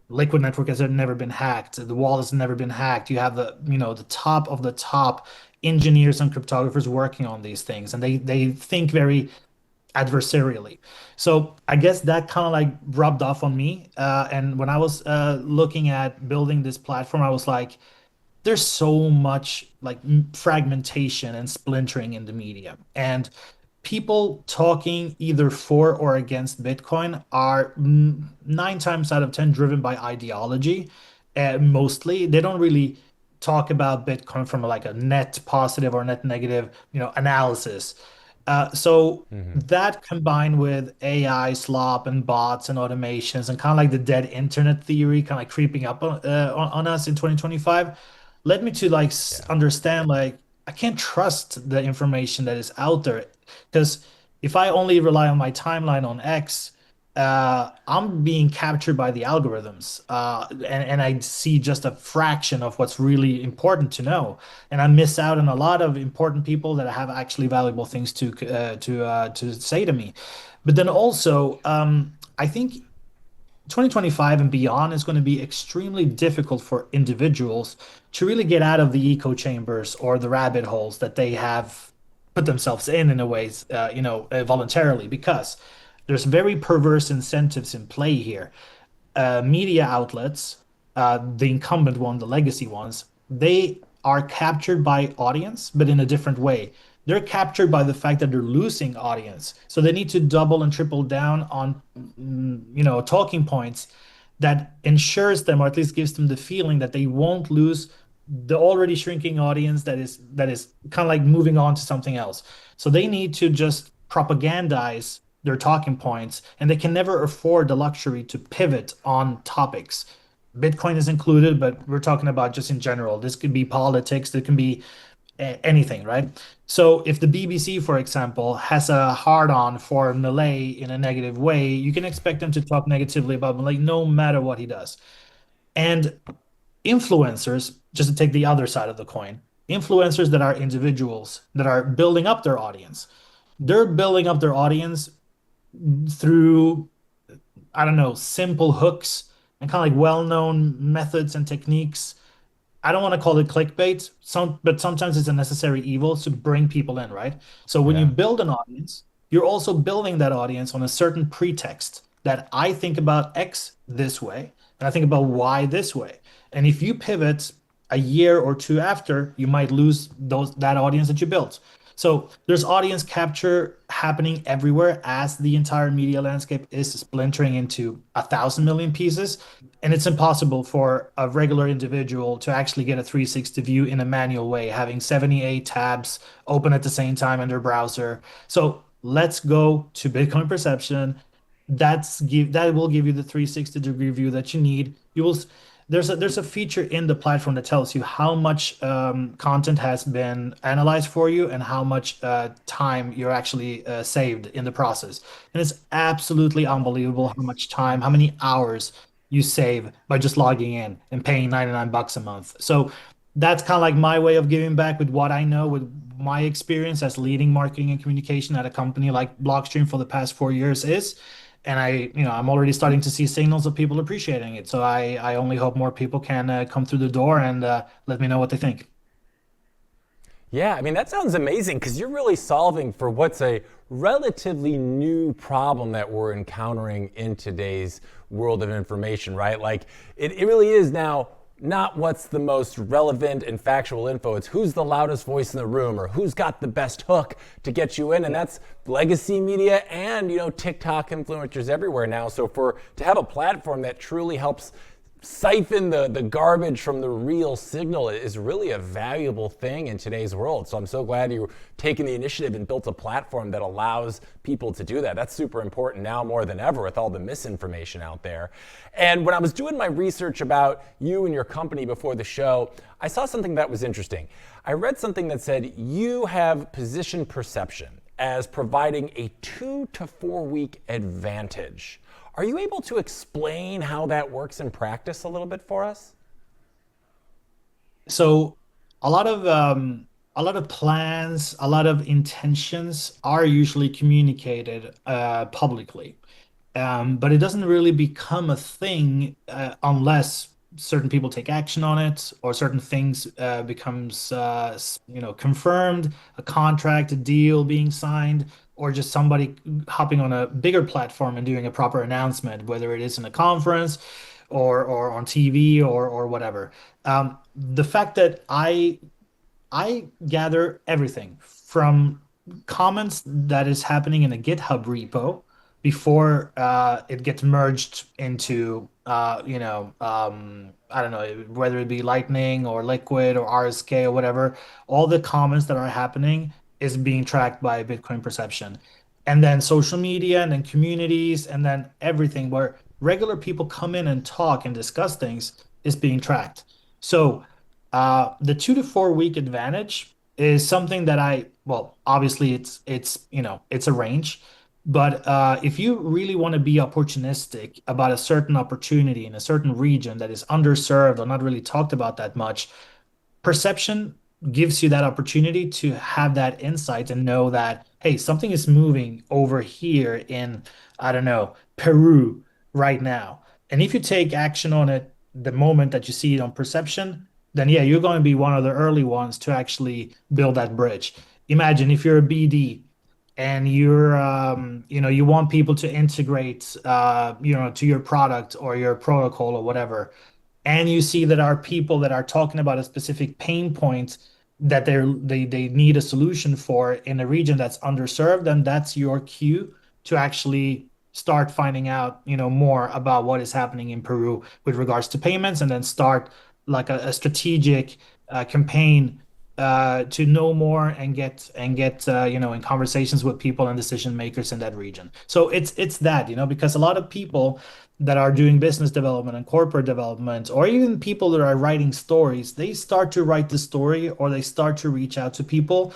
Liquid Network has never been hacked. The wall has never been hacked. You have the top of the top engineers and cryptographers working on these things, and they think very adversarially. So I guess that kind of like rubbed off on me. And when I was looking at building this platform, I was like, there's so much like fragmentation and splintering in the media. And people talking either for or against Bitcoin are 9 times out of 10 driven by ideology. Mostly, they don't really talk about Bitcoin from like a net positive or net negative, analysis. So that combined with AI slop and bots and automations and kind of like the dead internet theory kind of like creeping up on us in 2025 led me to like Yeah. understand like I can't trust the information that is out there because if I only rely on my timeline on X, I'm being captured by the algorithms, and I see just a fraction of what's really important to know, and I miss out on a lot of important people that have actually valuable things to say to me. But then also, I think 2025 and beyond is going to be extremely difficult for individuals to really get out of the echo chambers or the rabbit holes that they have put themselves in a way, voluntarily, because there's very perverse incentives in play here. Media outlets, the incumbent one, the legacy ones, they are captured by audience, but in a different way. They're captured by the fact that they're losing audience. So they need to double and triple down on, talking points that ensures them, or at least gives them the feeling that they won't lose the already shrinking audience that is kind of like moving on to something else. So they need to just propagandize their talking points, and they can never afford the luxury to pivot on topics. Bitcoin is included, but we're talking about just in general. This could be politics, it can be anything, right? So if the BBC, for example, has a hard on for Malay in a negative way, you can expect them to talk negatively about Malay no matter what he does. And influencers, just to take the other side of the coin, influencers that are individuals that are building up their audience, they're building up their audience through, I don't know, simple hooks and kind of like well-known methods and techniques. I don't want to call it clickbait, but sometimes it's a necessary evil to bring people in, right? So when you Yeah. build an audience, you're also building that audience on a certain pretext that I think about X this way, and I think about Y this way. And if you pivot a year or two after, you might lose that audience that you built. So there's audience capture happening everywhere as the entire media landscape is splintering into 1,000 million pieces. And it's impossible for a regular individual to actually get a 360 view in a manual way, having 78 tabs open at the same time in their browser. So let's go to Bitcoin Perception. That will give you the 360-degree view that you need. there's a feature in the platform that tells you how much content has been analyzed for you and how much time you're actually saved in the process. And it's absolutely unbelievable how much time, how many hours you save by just logging in and paying 99 bucks a month. So that's kind of like my way of giving back with what I know, with my experience as leading marketing and communication at a company like Blockstream for the past 4 years is. And I'm already starting to see signals of people appreciating it. So I only hope more people can come through the door and let me know what they think. Yeah, I mean, that sounds amazing because you're really solving for what's a relatively new problem that we're encountering in today's world of information, right? Like, it really is now not what's the most relevant and factual info. It's who's the loudest voice in the room or who's got the best hook to get you in. And that's legacy media and, TikTok influencers everywhere now. So to have a platform that truly helps siphon the garbage from the real signal is really a valuable thing in today's world. So I'm so glad you're taking the initiative and built a platform that allows people to do that. That's super important now more than ever with all the misinformation out there. And when I was doing my research about you and your company before the show, I saw something that was interesting. I read something that said you have position perception as providing a 2 to 4 week advantage. Are you able to explain how that works in practice a little bit for us? So a lot of plans, a lot of intentions are usually communicated publicly. But it doesn't really become a thing unless certain people take action on it or certain things becomes confirmed, a contract, a deal being signed, or just somebody hopping on a bigger platform and doing a proper announcement, whether it is in a conference or on TV or whatever. The fact that I gather everything from comments that is happening in a GitHub repo before it gets merged into I don't know, whether it be Lightning or Liquid or RSK or whatever. All the comments that are happening is being tracked by Bitcoin Perception, and then social media, and then communities, and then everything where regular people come in and talk and discuss things is being tracked. So the 2 to 4 week advantage is something that well, obviously it's a range, but if you really want to be opportunistic about a certain opportunity in a certain region that is underserved or not really talked about that much, perception gives you that opportunity to have that insight and know that, hey, something is moving over here in, I don't know, Peru right now. And if you take action on it the moment that you see it on perception, then yeah, you're going to be one of the early ones to actually build that bridge. Imagine if you're a BD and you want people to integrate, to your product or your protocol or whatever, and you see that are people that are talking about a specific pain point that they need a solution for in a region that's underserved, then that's your cue to actually start finding out, more about what is happening in Peru with regards to payments, and then start like a strategic campaign to know more and get in conversations with people and decision makers in that region. So it's that, because a lot of people that are doing business development and corporate development, or even people that are writing stories, they start to write the story or they start to reach out to people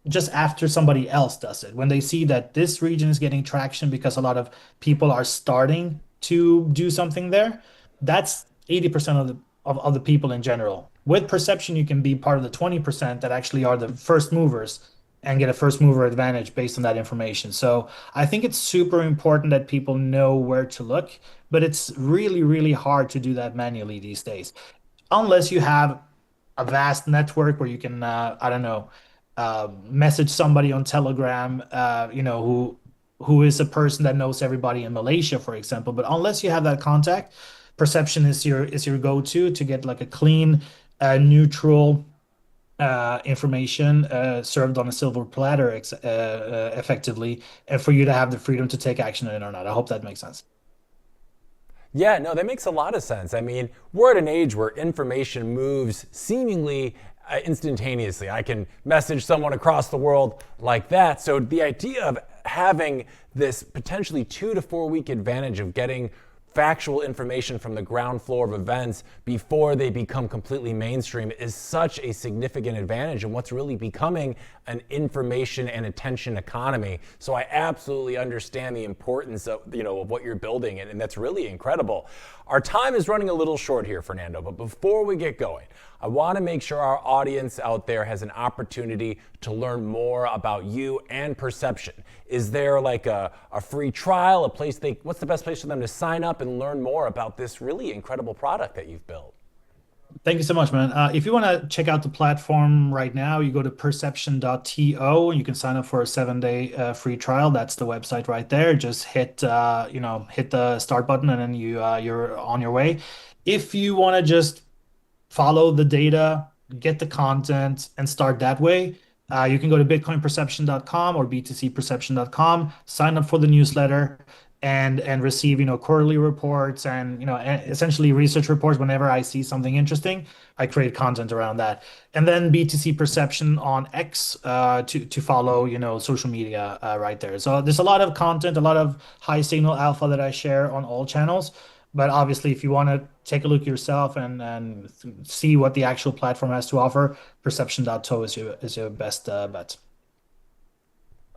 just after somebody else does it. When they see that this region is getting traction because a lot of people are starting to do something there, that's 80% of the people in general. With perception, you can be part of the 20% that actually are the first movers and get a first mover advantage based on that information. So I think it's super important that people know where to look, but it's really, really hard to do that manually these days. Unless you have a vast network where you can, I don't know, message somebody on Telegram, who is a person that knows everybody in Malaysia, for example. But unless you have that contact, perception is your go-to to get like a clean, neutral information served on a silver platter effectively, and for you to have the freedom to take action on it or not. I hope that makes sense. Yeah, no, that makes a lot of sense. I mean, we're at an age where information moves seemingly instantaneously. I can message someone across the world like that. So the idea of having this potentially 2 to 4 week advantage of getting factual information from the ground floor of events before they become completely mainstream is such a significant advantage in what's really becoming an information and attention economy. So I absolutely understand the importance of, of what you're building, and that's really incredible. Our time is running a little short here, Fernando, but before we get going, I want to make sure our audience out there has an opportunity to learn more about you and Perception. Is there like a free trial, a place what's the best place for them to sign up and learn more about this really incredible product that you've built? Thank you so much, man. If you want to check out the platform right now, you go to perception.to and you can sign up for a 7-day free trial. That's the website right there. Just hit the start button and then you're on your way. If you want to just follow the data, get the content, and start that way, you can go to bitcoinperception.com or btcperception.com, sign up for the newsletter, and receive quarterly reports and essentially research reports. Whenever I see something interesting, I create content around that. And then BTC Perception on X to follow social media right there. So there's a lot of content, a lot of high signal alpha that I share on all channels. But obviously, if you want to take a look yourself and see what the actual platform has to offer, perception.to is your best bet.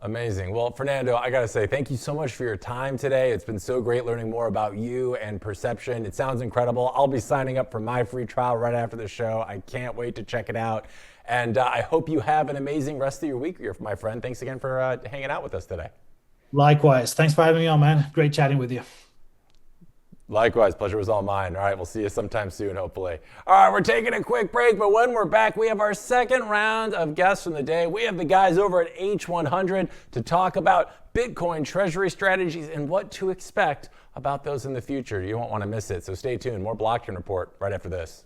Amazing. Well, Fernando, I got to say, thank you so much for your time today. It's been so great learning more about you and Perception. It sounds incredible. I'll be signing up for my free trial right after the show. I can't wait to check it out. And I hope you have an amazing rest of your week, my friend. Thanks again for hanging out with us today. Likewise. Thanks for having me on, man. Great chatting with you. Likewise, pleasure was all mine. All right, we'll see you sometime soon, hopefully. All right, we're taking a quick break, but when we're back, we have our second round of guests from the day. We have the guys over at H100 to talk about Bitcoin treasury strategies and what to expect about those in the future. You won't want to miss it, so stay tuned. More Blockchain Report right after this.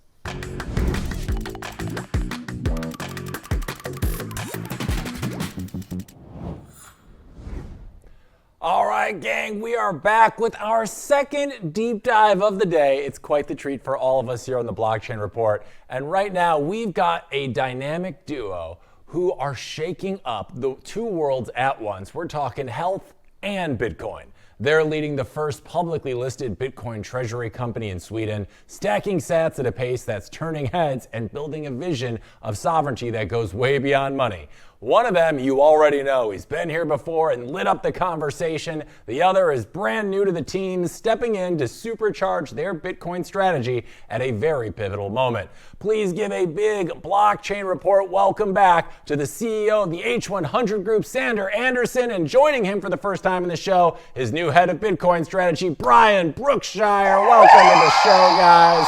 All right, gang, we are back with our second deep dive of the day. It's quite the treat for all of us here on the Blockchain Report. And right now, we've got a dynamic duo who are shaking up the two worlds at once. We're talking health and Bitcoin. They're leading the first publicly listed Bitcoin treasury company in Sweden, stacking sats at a pace that's turning heads and building a vision of sovereignty that goes way beyond money. One of them you already know. He's been here before and lit up the conversation. The other is brand new to the team, stepping in to supercharge their Bitcoin strategy at a very pivotal moment. Please give a big Blockchain Report welcome back to the CEO of the H100 Group, Sander Anderson, and joining him for the first time in the show, his new head of Bitcoin strategy, Brian Brookshire. Welcome to the show, guys.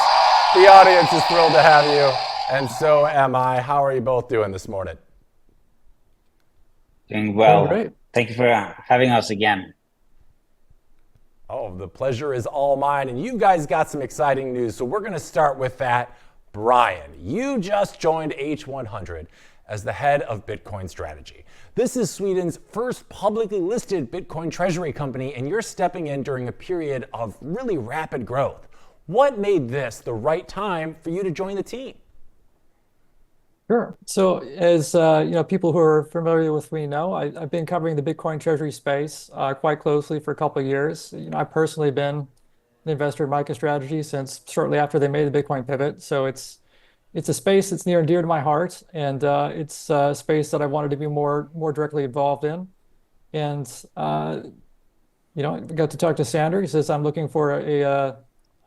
The audience is thrilled to have you, and so am I. How are you both doing this morning? Doing well. Doing great. Thank you for having us again. Oh, the pleasure is all mine. And you guys got some exciting news. So we're going to start with that. Brian, you just joined H100 as the head of Bitcoin strategy. This is Sweden's first publicly listed Bitcoin treasury company, and you're stepping in during a period of really rapid growth. What made this the right time for you to join the team? Sure. So as people who are familiar with me know, I've been covering the Bitcoin treasury space quite closely for a couple of years. I've personally been an investor in MicroStrategy since shortly after they made the Bitcoin pivot. So it's a space that's near and dear to my heart, and it's a space that I wanted to be more directly involved in. And I got to talk to Sander. He says I'm looking for a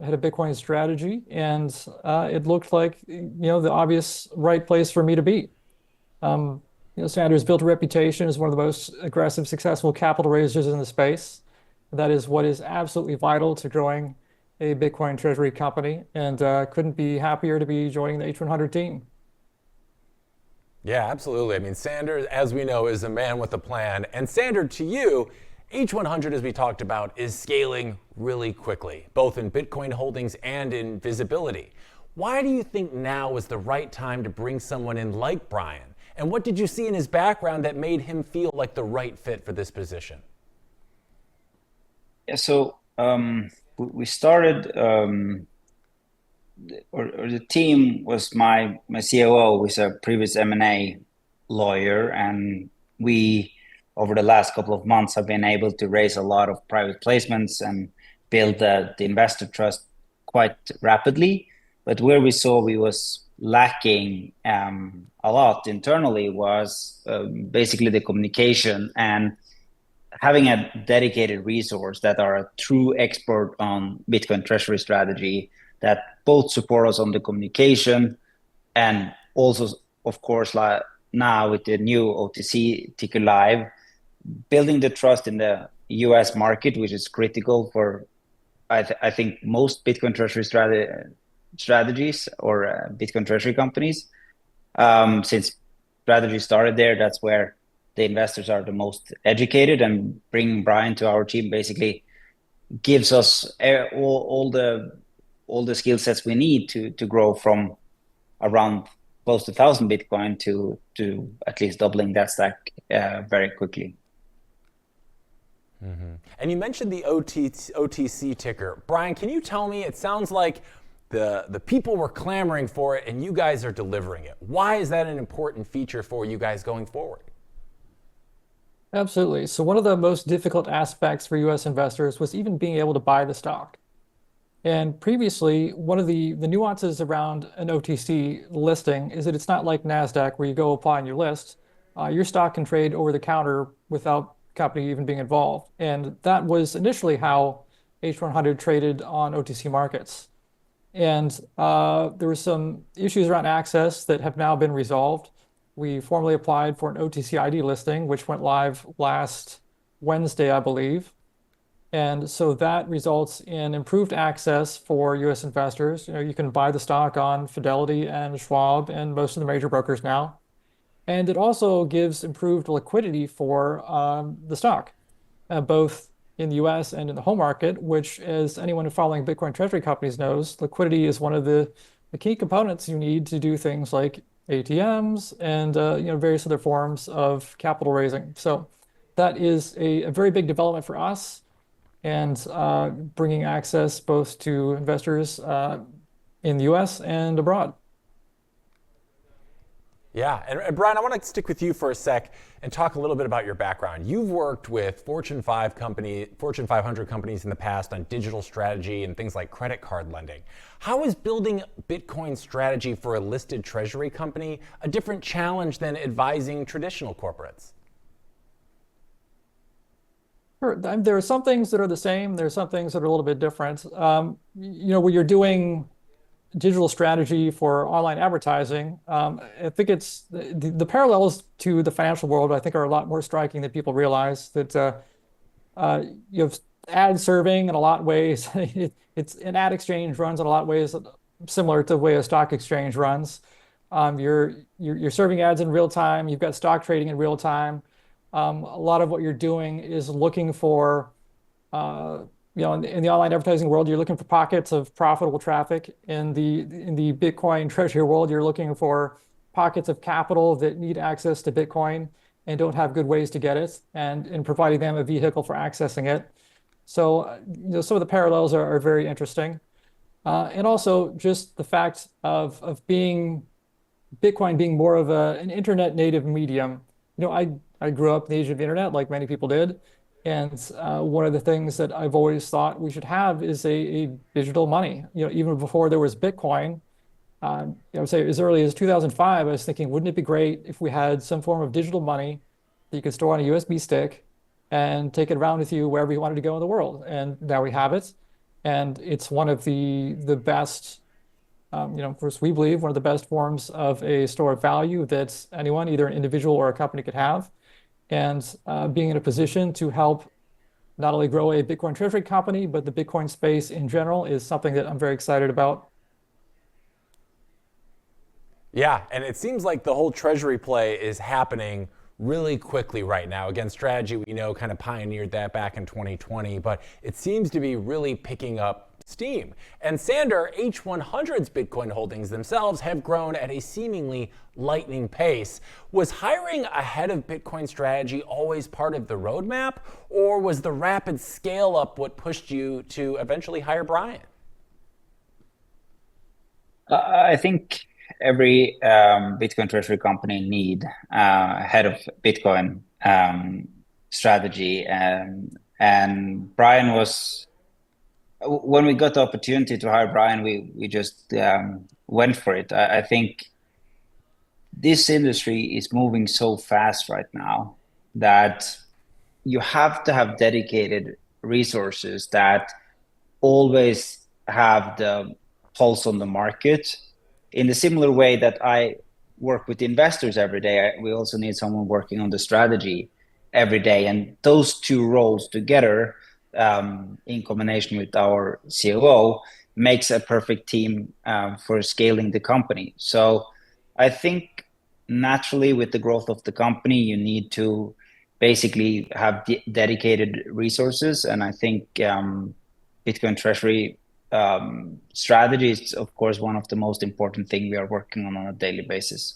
head of Bitcoin strategy, and it looked like the obvious right place for me to be. Sander's built a reputation as one of the most aggressive, successful capital raisers in the space. That is what is absolutely vital to growing a Bitcoin treasury company, and couldn't be happier to be joining the H100 team. Yeah, absolutely. I mean, Sander, as we know, is a man with a plan. And Sander, to you, H100, as we talked about, is scaling really quickly, both in Bitcoin holdings and in visibility. Why do you think now is the right time to bring someone in like Brian? And what did you see in his background that made him feel like the right fit for this position? Yeah, so we started, or the team was my COO, who's a previous M&A lawyer, and we, over the last couple of months, have been able to raise a lot of private placements and build the investor trust quite rapidly. But where we saw we was lacking a lot internally was basically the communication and having a dedicated resource that are a true expert on Bitcoin treasury strategy that both support us on the communication and also, of course, like now with the new OTC ticker live, building the trust in the US market, which is critical for, I think, most Bitcoin treasury strategies or Bitcoin treasury companies. Since strategy started there, that's where the investors are the most educated, and bringing Brian to our team basically gives us all the skill sets we need to grow from around close to 1,000 Bitcoin to at least doubling that stack very quickly. Mm-hmm. And you mentioned the OTC ticker. Brian, can you tell me, it sounds like the people were clamoring for it and you guys are delivering it. Why is that an important feature for you guys going forward? Absolutely. So one of the most difficult aspects for US investors was even being able to buy the stock. And previously, one of the nuances around an OTC listing is that it's not like NASDAQ where you go apply on your list. Your stock can trade over the counter without the company even being involved. And that was initially how H100 traded on OTC markets. And there were some issues around access that have now been resolved. We formally applied for an OTC ID listing, which went live last Wednesday, I believe. And so that results in improved access for US investors. You know, you can buy the stock on Fidelity and Schwab and most of the major brokers now. And it also gives improved liquidity for the stock, both in the US and in the home market, which, as anyone following Bitcoin treasury companies knows, liquidity is one of the key components you need to do things like ATMs and various other forms of capital raising. So that is a very big development for us, and bringing access both to investors in the US and abroad. Yeah, and Brian, I want to stick with you for a sec and talk a little bit about your background. You've worked with Fortune 500 companies in the past on digital strategy and things like credit card lending. How is building Bitcoin strategy for a listed treasury company a different challenge than advising traditional corporates? Sure. There are some things that are the same. There are some things that are a little bit different. When you're doing digital strategy for online advertising, I think it's the parallels to the financial world, I think, are a lot more striking than people realize. That you have ad serving in a lot of ways. It's an ad exchange runs in a lot of ways similar to the way a stock exchange runs. You're serving ads in real time. You've got stock trading in real time. A lot of what you're doing is looking for, in the online advertising world, you're looking for pockets of profitable traffic. In the Bitcoin treasury world, you're looking for pockets of capital that need access to Bitcoin and don't have good ways to get it, and providing them a vehicle for accessing it. So, some of the parallels are very interesting. And also just the fact of Bitcoin being more of an internet native medium. I grew up in the age of the internet, like many people did. And one of the things that I've always thought we should have is a digital money. Even before there was Bitcoin, I would say as early as 2005, I was thinking, wouldn't it be great if we had some form of digital money that you could store on a USB stick and take it around with you wherever you wanted to go in the world? And now we have it. And it's one of the best, first, we believe, one of the best forms of a store of value that anyone, either an individual or a company, could have. And being in a position to help not only grow a Bitcoin treasury company, but the Bitcoin space in general is something that I'm very excited about. Yeah, and it seems like the whole treasury play is happening really quickly right now. Again, strategy, we know, kind of pioneered that back in 2020, but it seems to be really picking up steam. And Sander, H100's Bitcoin holdings themselves have grown at a seemingly lightning pace. Was hiring ahead of Bitcoin strategy always part of the roadmap, or was the rapid scale up what pushed you to eventually hire Brian? I think every Bitcoin treasury company need head of Bitcoin strategy, and Brian was when we got the opportunity to hire Brian, we just went for it. I think this industry is moving so fast right now that you have to have dedicated resources that always have the pulse on the market. In the similar way that I work with investors every day, we also need someone working on the strategy every day. And those two roles together, in combination with our COO, makes a perfect team for scaling the company. So I think naturally with the growth of the company, you need to basically have dedicated resources. And I think Bitcoin Treasury strategy is, of course, one of the most important things we are working on a daily basis.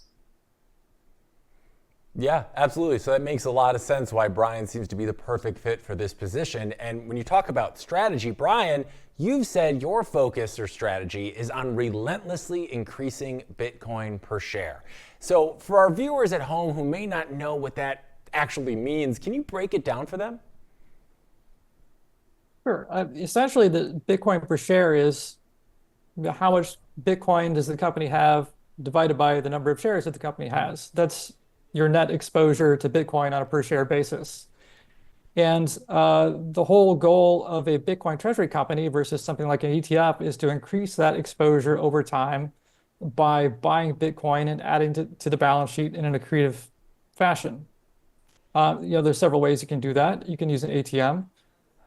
Yeah, absolutely. So that makes a lot of sense why Brian seems to be the perfect fit for this position. And when you talk about strategy, Brian, you've said your focus or strategy is on relentlessly increasing Bitcoin per share. So for our viewers at home who may not know what that actually means, can you break it down for them? Sure. Essentially, the Bitcoin per share is how much Bitcoin does the company have divided by the number of shares that the company has. That's your net exposure to Bitcoin on a per share basis. And the whole goal of a Bitcoin treasury company versus something like an ETF is to increase that exposure over time by buying Bitcoin and adding to the balance sheet in an accretive fashion. There's several ways you can do that. You can use an ATM.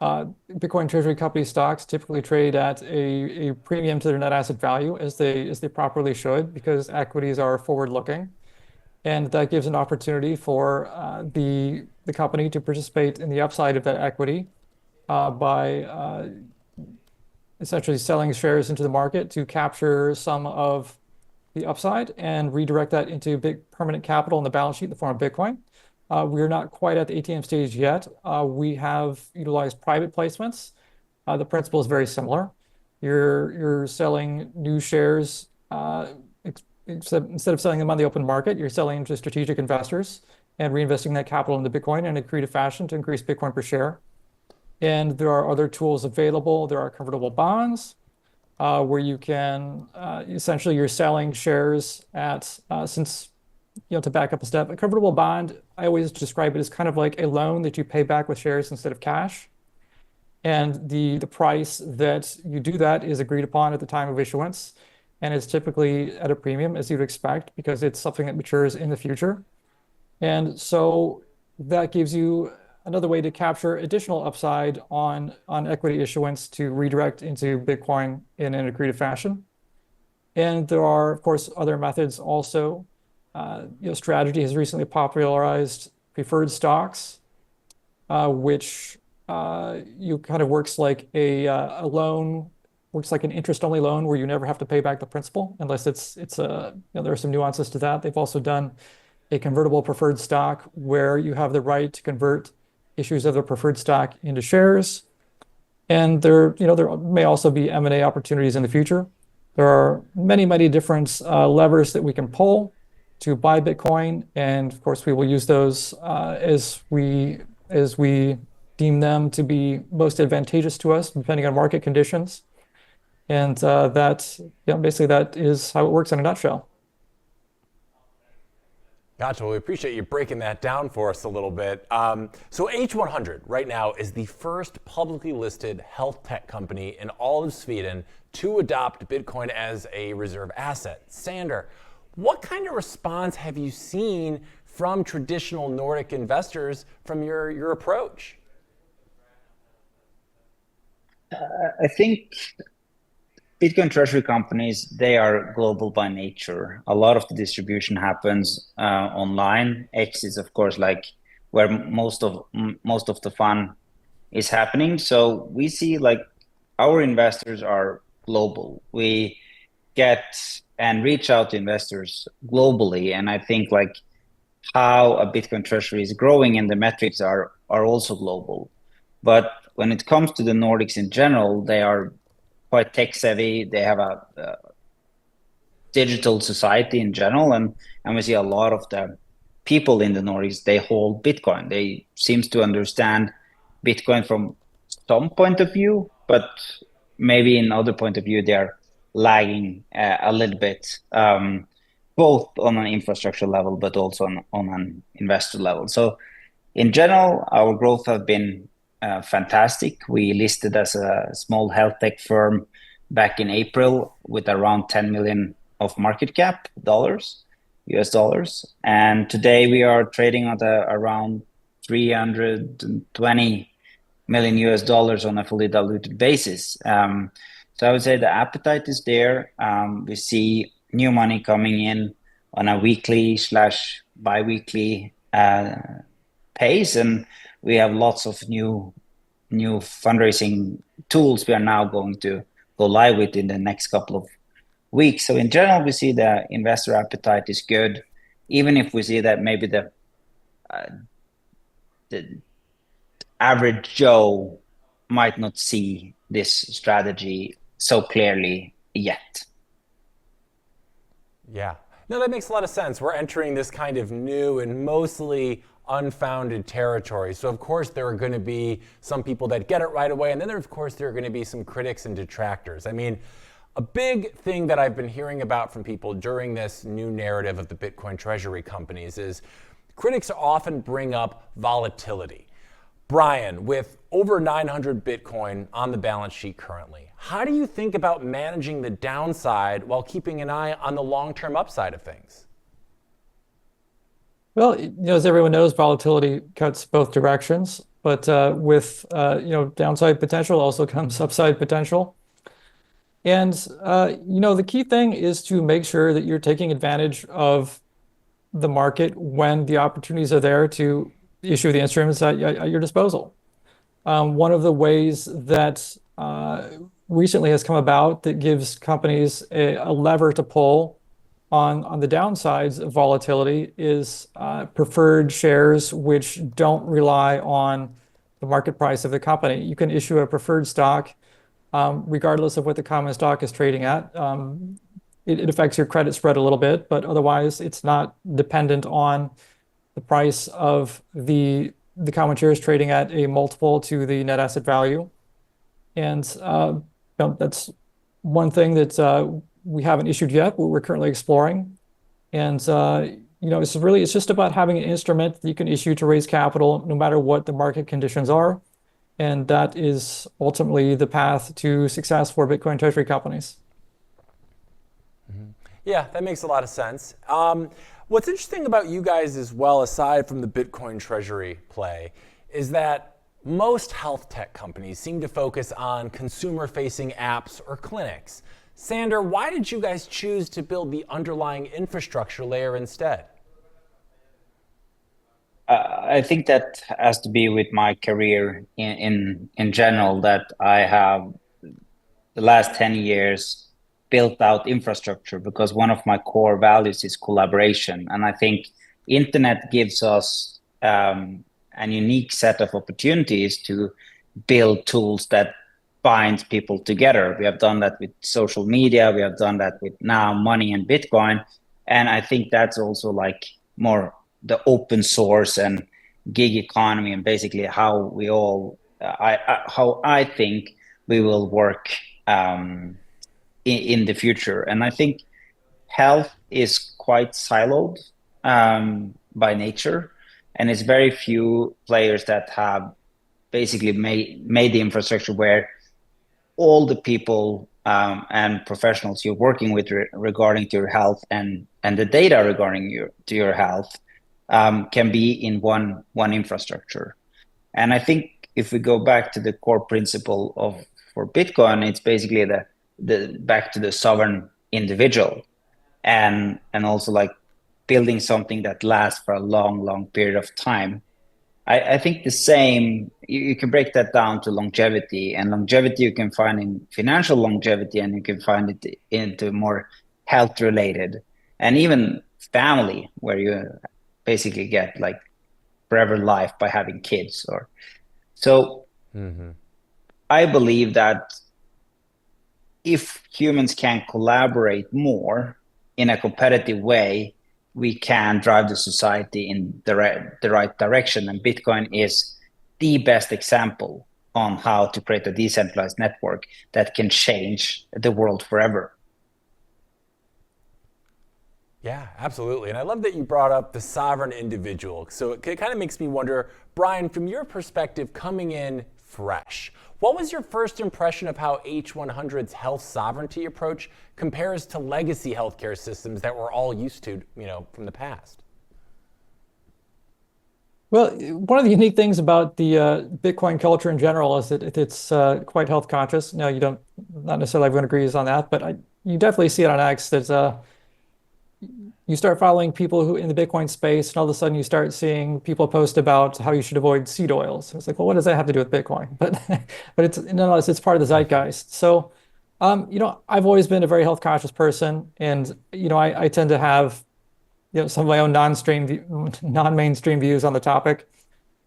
Bitcoin treasury company stocks typically trade at a premium to their net asset value, as they properly should, because equities are forward-looking. And that gives an opportunity for the company to participate in the upside of that equity by essentially selling shares into the market to capture some of the upside and redirect that into big permanent capital in the balance sheet in the form of Bitcoin. We're not quite at the ATM stage yet. We have utilized private placements. The principle is very similar. You're selling new shares. Instead of selling them on the open market, you're selling to strategic investors and reinvesting that capital into Bitcoin in a creative fashion to increase Bitcoin per share. And there are other tools available. There are convertible bonds where you can essentially you're selling shares at to back up a step. A convertible bond, I always describe it as kind of like a loan that you pay back with shares instead of cash. And the price that you do that is agreed upon at the time of issuance. And it's typically at a premium, as you'd expect, because it's something that matures in the future. And so that gives you another way to capture additional upside on equity issuance to redirect into Bitcoin in an accretive fashion. And there are, of course, other methods also. Strategy has recently popularized preferred stocks, which kind of works like a loan. Works like an interest-only loan where you never have to pay back the principal unless there are some nuances to that. They've also done a convertible preferred stock where you have the right to convert issues of the preferred stock into shares. And there may also be M&A opportunities in the future. There are many, many different levers that we can pull to buy Bitcoin, and of course we will use those as we deem them to be most advantageous to us, depending on market conditions. And basically that is how it works in a nutshell. Gotcha. Well, we appreciate you breaking that down for us a little bit. So H100 right now is the first publicly listed health tech company in all of Sweden to adopt Bitcoin as a reserve asset. Sander, what kind of response have you seen from traditional Nordic investors from your approach? I think Bitcoin treasury companies, they are global by nature. A lot of the distribution happens online. X is, of course, like where most of the fun is happening. So we see like our investors are global. We get and reach out to investors globally. And I think like how a Bitcoin treasury is growing and the metrics are also global. But when it comes to the Nordics in general, they are quite tech savvy. They have a digital society in general, and we see a lot of the people in the Nordics, they hold Bitcoin. They seems to understand Bitcoin from some point of view, but maybe in other point of view, they are lagging a little bit, both on an infrastructure level, but also on an investor level. So in general, our growth has been fantastic. We listed as a small health tech firm back in April with around 10 million of market cap dollars, US dollars. And today we are trading at around 320 million US dollars on a fully diluted basis. So I would say the appetite is there. We see new money coming in on a weekly / bi-weekly pace, and we have lots of new fundraising tools we are now going to go live with in the next couple of weeks. So in general, we see the investor appetite is good, even if we see that maybe the average Joe might not see this strategy so clearly yet. Yeah. No, that makes a lot of sense. We're entering this kind of new and mostly unfounded territory. So of course there are going to be some people that get it right away, and then of course there are going to be some critics and detractors. I mean, a big thing that I've been hearing about from people during this new narrative of the Bitcoin treasury companies is critics often bring up volatility. Brian, with over 900 Bitcoin on the balance sheet currently, how do you think about managing the downside while keeping an eye on the long-term upside of things? Well, as everyone knows, volatility cuts both directions, but with downside potential also comes upside potential. And the key thing is to make sure that you're taking advantage of the market when the opportunities are there to issue the instruments at your disposal. One of the ways that recently has come about that gives companies a lever to pull on the downsides of volatility is preferred shares which don't rely on the market price of the company. You can issue a preferred stock regardless of what the common stock is trading at. It affects your credit spread a little bit, but otherwise it's not dependent on the price of the common shares trading at a multiple to the net asset value. And that's one thing that we haven't issued yet, but we're currently exploring. And it's just about having an instrument that you can issue to raise capital no matter what the market conditions are. And that is ultimately the path to success for Bitcoin treasury companies. Mm-hmm. Yeah, that makes a lot of sense. What's interesting about you guys as well, aside from the Bitcoin treasury play, is that most health tech companies seem to focus on consumer-facing apps or clinics. Sander, why did you guys choose to build the underlying infrastructure layer instead? I think that has to be with my career in general, that I have the last 10 years built out infrastructure, because one of my core values is collaboration. And I think internet gives us a unique set of opportunities to build tools that bind people together. We have done that with social media. We have done that with now money and Bitcoin. And I think that's also like more the open source and gig economy, and basically how we all, how I think we will work in the future. And I think health is quite siloed by nature, and it's very few players that have basically made the infrastructure where all the people and professionals you're working with regarding to your health and the data regarding your health can be in one infrastructure. And I think if we go back to the core principle for Bitcoin, it's basically the back to the sovereign individual, and also like building something that lasts for a long period of time. I think the same, you can break that down to longevity, and longevity you can find in financial longevity, and you can find it into more health related, and even family, where you basically get like forever life by having kids. Or so I believe that if humans can collaborate more in a competitive way, we can drive the society in the right direction. And Bitcoin is the best example on how to create a decentralized network that can change the world forever. Yeah, absolutely. And I love that you brought up the sovereign individual. So it kind of makes me wonder, Brian, from your perspective, coming in fresh, what was your first impression of how H100's health sovereignty approach compares to legacy healthcare systems that we're all used to, from the past? Well, one of the unique things about the Bitcoin culture in general is that it's quite health conscious. Now, not necessarily everyone agrees on that, but you definitely see it on X that you start following people who in the Bitcoin space, and all of a sudden you start seeing people post about how you should avoid seed oils. It's like, well, what does that have to do with Bitcoin? But it's nonetheless, it's part of the zeitgeist. So, I've always been a very health conscious person, and I tend to have some of my own non-mainstream views on the topic.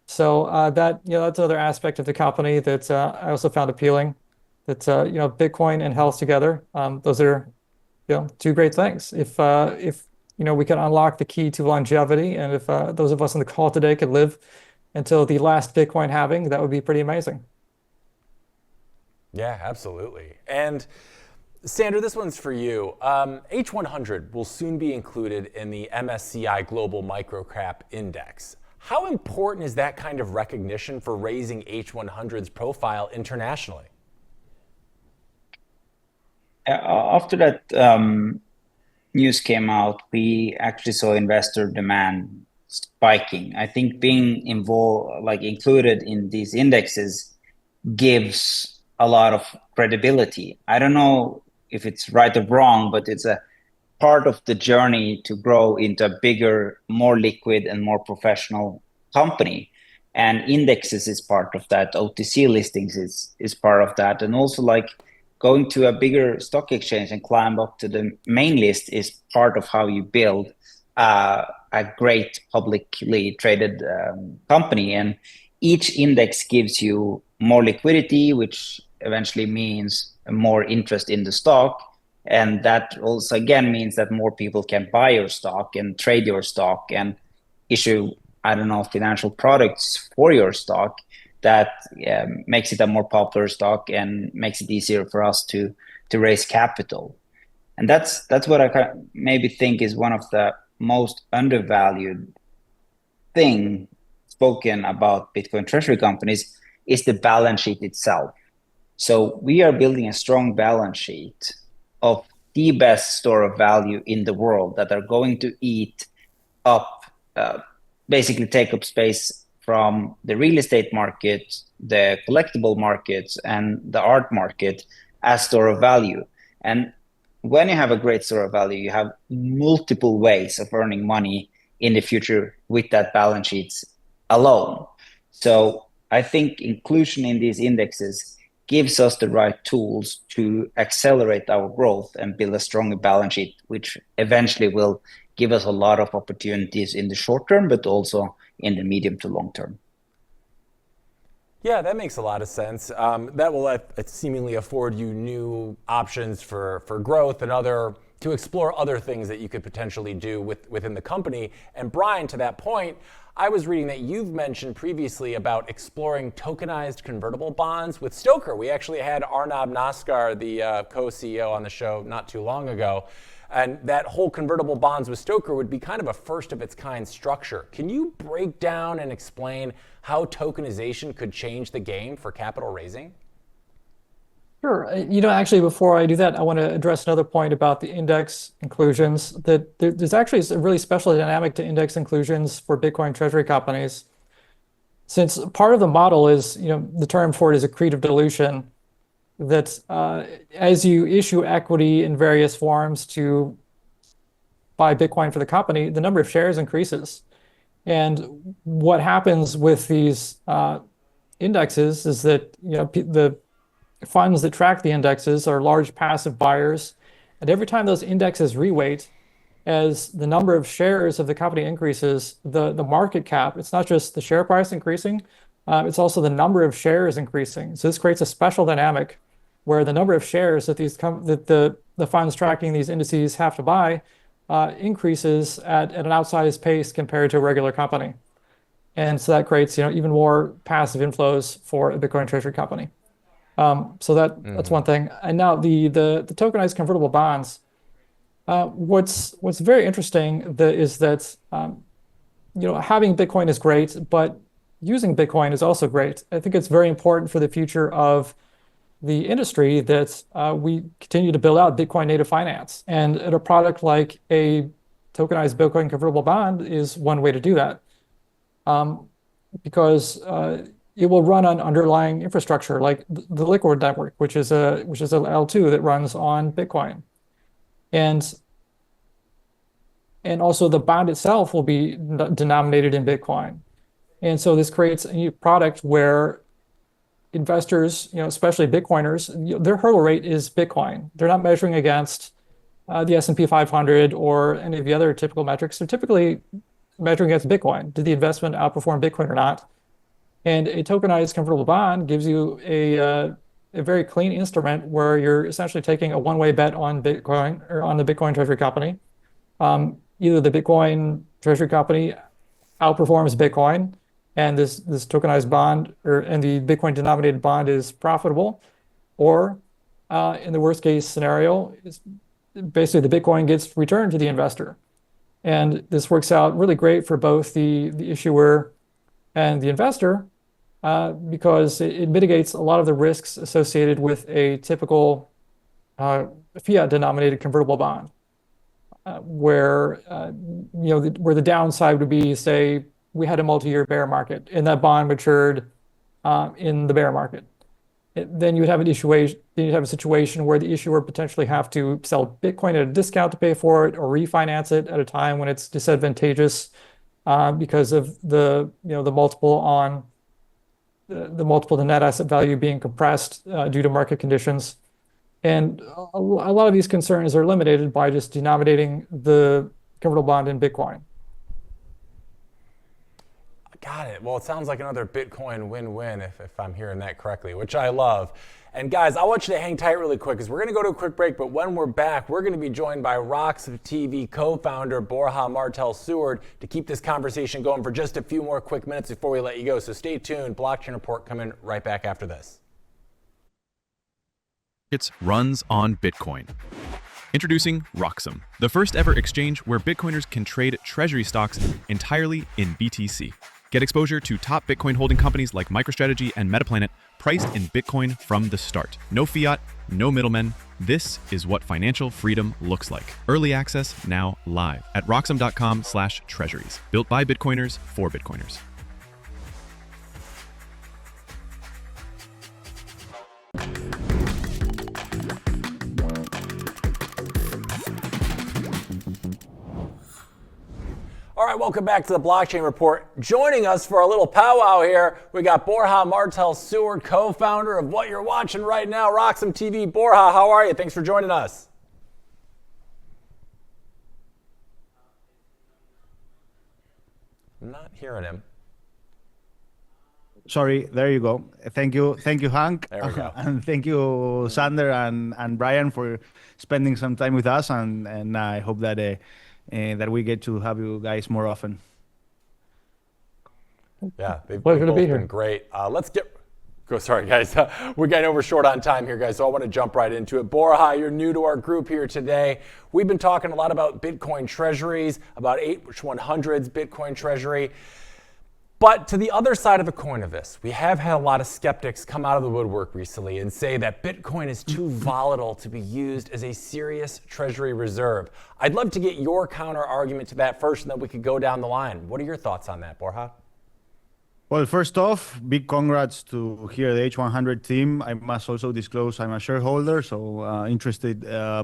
So that's another aspect of the company that I also found appealing. That Bitcoin and health together, those are two great things. If we can unlock the key to longevity, and if those of us on the call today could live until the last Bitcoin halving, that would be pretty amazing. Yeah, absolutely. And Sandra, this one's for you. H100 will soon be included in the MSCI Global Microcap Index. How important is that kind of recognition for raising H100's profile internationally? After that news came out, we actually saw investor demand spiking. I think being included in these indexes gives a lot of credibility. I don't know if it's right or wrong, but it's a part of the journey to grow into a bigger, more liquid and more professional company. And indexes is part of that. OTC listings is part of that. And also going to a bigger stock exchange and climb up to the main list is part of how you build a great publicly traded company. And each index gives you more liquidity, which eventually means more interest in the stock. And that also again means that more people can buy your stock and trade your stock and issue, financial products for your stock that makes it a more popular stock and makes it easier for us to raise capital. And that's what I maybe think is one of the most undervalued thing spoken about Bitcoin treasury companies is the balance sheet itself. So we are building a strong balance sheet of the best store of value in the world that are going to eat up, basically take up space from the real estate market, the collectible markets, and the art market as store of value. And when you have a great store of value, you have multiple ways of earning money in the future with that balance sheets alone. So I think inclusion in these indexes gives us the right tools to accelerate our growth and build a stronger balance sheet, which eventually will give us a lot of opportunities in the short term, but also in the medium to long term. Yeah, that makes a lot of sense. That will seemingly afford you new options for growth and to explore other things that you could potentially do within the company. And Brian, to that point, I was reading that you've mentioned previously about exploring tokenized convertible bonds with Stoker. We actually had Arnab Naskar, the co-CEO, on the show not too long ago. And that whole convertible bonds with Stoker would be kind of a first of its kind structure. Can you break down and explain how tokenization could change the game for capital raising? Sure. Actually, before I do that, I want to address another point about the index inclusions. That there's actually a really special dynamic to index inclusions for Bitcoin treasury companies. Since part of the model is, the term for it is accretive dilution, that as you issue equity in various forms to buy Bitcoin for the company, the number of shares increases. And what happens with these indexes is that, the funds that track the indexes are large passive buyers. And every time those indexes reweight, as the number of shares of the company increases, the market cap, it's not just the share price increasing, it's also the number of shares increasing. So this creates a special dynamic where the number of shares that the funds tracking these indices have to buy increases at an outsized pace compared to a regular company. And so that creates, even more passive inflows for a Bitcoin treasury company. So that's one thing. And now the tokenized convertible bonds. What's very interesting is that having Bitcoin is great, but using Bitcoin is also great. I think it's very important for the future of the industry that we continue to build out Bitcoin native finance, and a product like a tokenized Bitcoin convertible bond is one way to do that, because it will run on underlying infrastructure like the Liquid network, which is a L2 that runs on Bitcoin. And also the bond itself will be denominated in Bitcoin. And so this creates a new product where investors, especially Bitcoiners, their hurdle rate is Bitcoin. They're not measuring against the S&P 500 or any of the other typical metrics. They're typically measuring against Bitcoin. Did the investment outperform Bitcoin or not? And a tokenized convertible bond gives you a very clean instrument where you're essentially taking a one-way bet on Bitcoin or on the Bitcoin treasury company. Either the Bitcoin treasury company outperforms Bitcoin, and this tokenized bond and the Bitcoin denominated bond is profitable, or in the worst case scenario, basically the Bitcoin gets returned to the investor. And this works out really great for both the issuer and the investor, because it mitigates a lot of the risks associated with a typical fiat denominated convertible bond, where where the downside would be, say, we had a multi-year bear market and that bond matured in the bear market. Then you'd have a situation where the issuer potentially have to sell Bitcoin at a discount to pay for it, or refinance it at a time when it's disadvantageous because of the multiple on the multiple to net asset value being compressed due to market conditions. And a lot of these concerns are eliminated by just denominating the convertible bond in Bitcoin. Got it. Well, it sounds like another Bitcoin win-win if I'm hearing that correctly, which I love. And guys, I want you to hang tight really quick because we're going to go to a quick break. But when we're back, we're going to be joined by RoxomTV co-founder Borja Martel-Seward to keep this conversation going for just a few more quick minutes before we let you go. So stay tuned. Blockchain Report coming right back after this. It runs on Bitcoin. Introducing Roxom, the first ever exchange where Bitcoiners can trade treasury stocks entirely in BTC. Get exposure to top Bitcoin holding companies like MicroStrategy and Metaplanet, priced in Bitcoin from the start. No fiat, no middlemen. This is what financial freedom looks like. Early access now live at roxom.com/treasuries. Built by Bitcoiners for Bitcoiners. All right, welcome back to the Blockchain Report. Joining us for a little powwow here, we got Borja Martel-Seward, co-founder of what you're watching right now, RoxomTV. Borja, how are you? Thanks for joining us. I'm not hearing him. Sorry, there you go. Thank you, Hank. There we go. And thank you, Sander and Brian, for spending some time with us. And I hope that that we get to have you guys more often. Yeah, they've Pleasure to both be been here. great. Let's get go. Sorry, guys. We're getting over short on time here, guys, so I want to jump right into it. Borja, you're new to our group here today. We've been talking a lot about Bitcoin treasuries, about H100's Bitcoin treasury. But to the other side of the coin of this, we have had a lot of skeptics come out of the woodwork recently and say that Bitcoin is too volatile to be used as a serious treasury reserve. I'd love to get your counter argument to that first, and then we could go down the line. What are your thoughts on that, Borja? Well, first off, big congrats to here the H100 team. I must also disclose I'm a shareholder, so interested